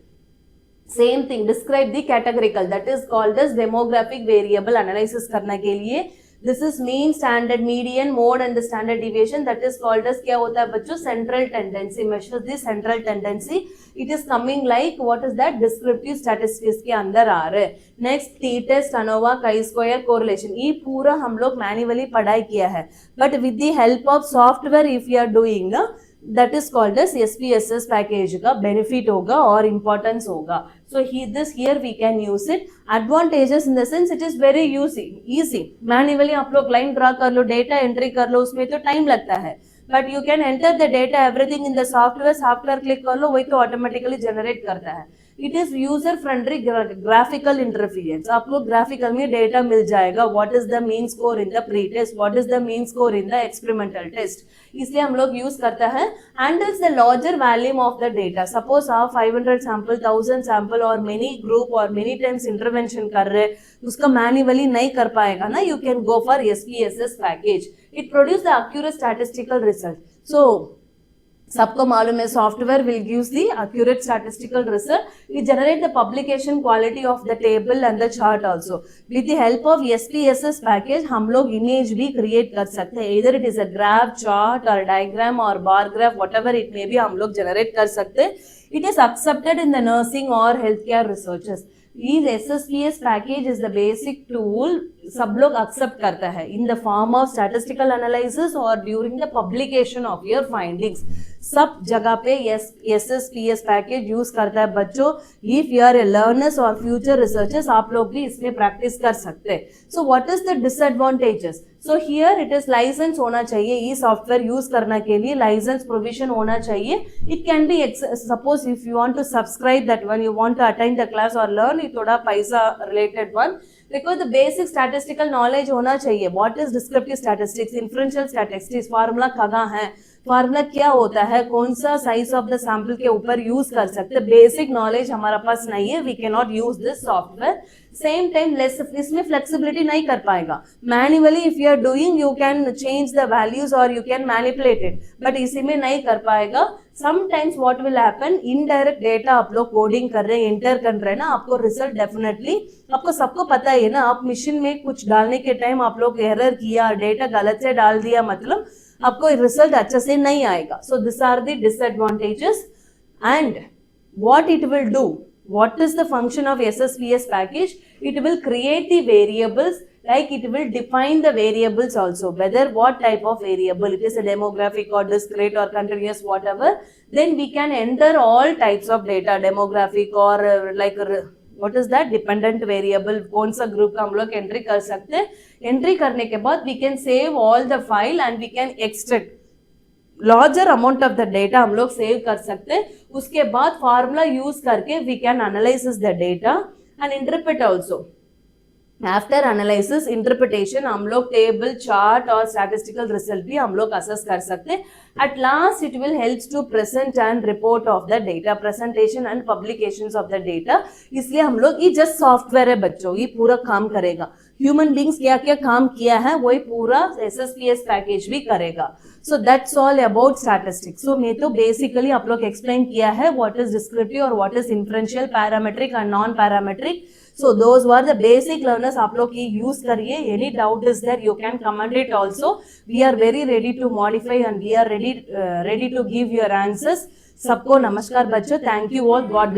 Same thing describe the categorical that is called as demographic variable analysis करने के लिए। This is mean, standard, median, mode and the standard deviation that is called as क्या होता है बच्चों? Central tendency. Measure the central tendency, it is coming like what is that? Descriptive statistics के अंदर आ रहे। Next T test, ANOVA, chi square, correlation, ये पूरा हम लोग मैन्युअली पढ़ाई किया है, but with the help of software if you are doing ना, that is called as SPSS package का benefit होगा और importance होगा। So here we can use it। Advantages in the sense it is very easy। Manually आप लोग line draw कर लो, data entry कर लो, उसमें तो time लगता है, but you can enter the data everything in the software click कर लो, वही तो automatically generate करता है। It is user friendly graphical interference। आप लोग ग्राफिकल में डेटा मिल जाएगा, what is the mean score in the pre-test, what is the mean score in the experimental test, इसलिए हम लोग यूज करता है। handles the larger volume of the data। Suppose आप 500 सैंपल, 1000 सैंपल और मेनी ग्रुप और मेनी टाइम्स इंटरवेंशन कर रहे, उसका मैन्युअली नहीं कर पाएगा ना, you can go for SPSS package। it produce the accurate statistical result। so सबको मालूम है software will gives the accurate statistical result. It generate the publication quality of the table and the chart also. With the help of SPSS package हम लोग इमेज भी क्रिएट कर सकते हैं, इधर it is a graph, chart और डायग्राम और bar graph, whatever it may be हम लोग जनरेट कर सकते हैं। It is accepted in the nursing और health care researches. This SSPS package is the basic tool सब लोग एक्सेप्ट करता है in the form of statistical analysis or during the publication of your findings। सब जगह पे SSPS पैकेज यूज करता है बच्चों। If you are a learners और फ्यूचर रिसर्चर्स आप लोग भी इसमें प्रैक्टिस कर सकते हैं। So what is the disadvantages? So here it is license होना चाहिए, ये सॉफ्टवेयर यूज करने के लिए लाइसेंस प्रोविजन होना चाहिए। It can be suppose if you want to subscribe that one, you want to attend the class और लर्न, ये थोड़ा पैसा related one, because the basic statistical knowledge होना चाहिए। What is descriptive statistics, inferential statistics, formula कहाँ है, फार्मूला क्या होता है, कौन सा साइज ऑफ द सैंपल के ऊपर यूज कर सकते, बेसिक नॉलेज हमारा पास नहीं है, we can not use this software. Same time less इसमें फ्लेक्सिबिलिटी नहीं कर पाएगा। Manually if you are doing you can change the values और you can manipulate it, but इसी में नहीं कर पाएगा। Sometimes what will happen, indirect data आप लोग कोडिंग कर रहे हैं, एंटर कर रहे हैं ना, आपको रिजल्ट डेफिनेटली, आपको सबको पता है ना, आप मशीन में कुछ डालने के टाइम आप लोग एरर किया, डेटा गलत से डाल दिया, मतलब आपको रिजल्ट अच्छे से नहीं आएगा। So this are the disadvantages. And what it will do, what is the function of SSVS package? It will create the variables, like it will define the variables also, whether what type of variable it is, a demographic or discrete or continuous, whatever. Then we can enter all types of data, demographic or what is that, dependent variable, कौन सा ग्रुप का हम लोग एंट्री कर सकते हैं. एंट्री करने के बाद we can save all the file and we can extract larger amount of the data हम लोग सेव कर सकते हैं. उसके बाद फार्मूला यूज करके we can analysis the data and interpret also. After analysis interpretation हम लोग टेबल, चार्ट और स्टैटिस्टिकल रिजल्ट भी हम लोग असेस कर सकते हैं. At last it will helps to present and report of the data, presentation and publications of the data. इसलिए हम लोग, ये जस्ट सॉफ्टवेयर है बच्चों, ये पूरा काम करेगा. ह्यूमन बींग्स क्या क्या काम किया है वही पूरा SSPS पैकेज भी करेगा. So that's all about statistics. So मैं तो बेसिकली आप लोग एक्सप्लेन किया है व्हाट इज डिस्क्रिप्टिव और what is inferential, parametric and non parametric. So those were the basic learners. आप लोग ये use करिए. Any doubt is there, you can comment it also. We are very ready to modify and we are ready to give your answers. सबको नमस्कार बच्चों. Thank you all. God bless.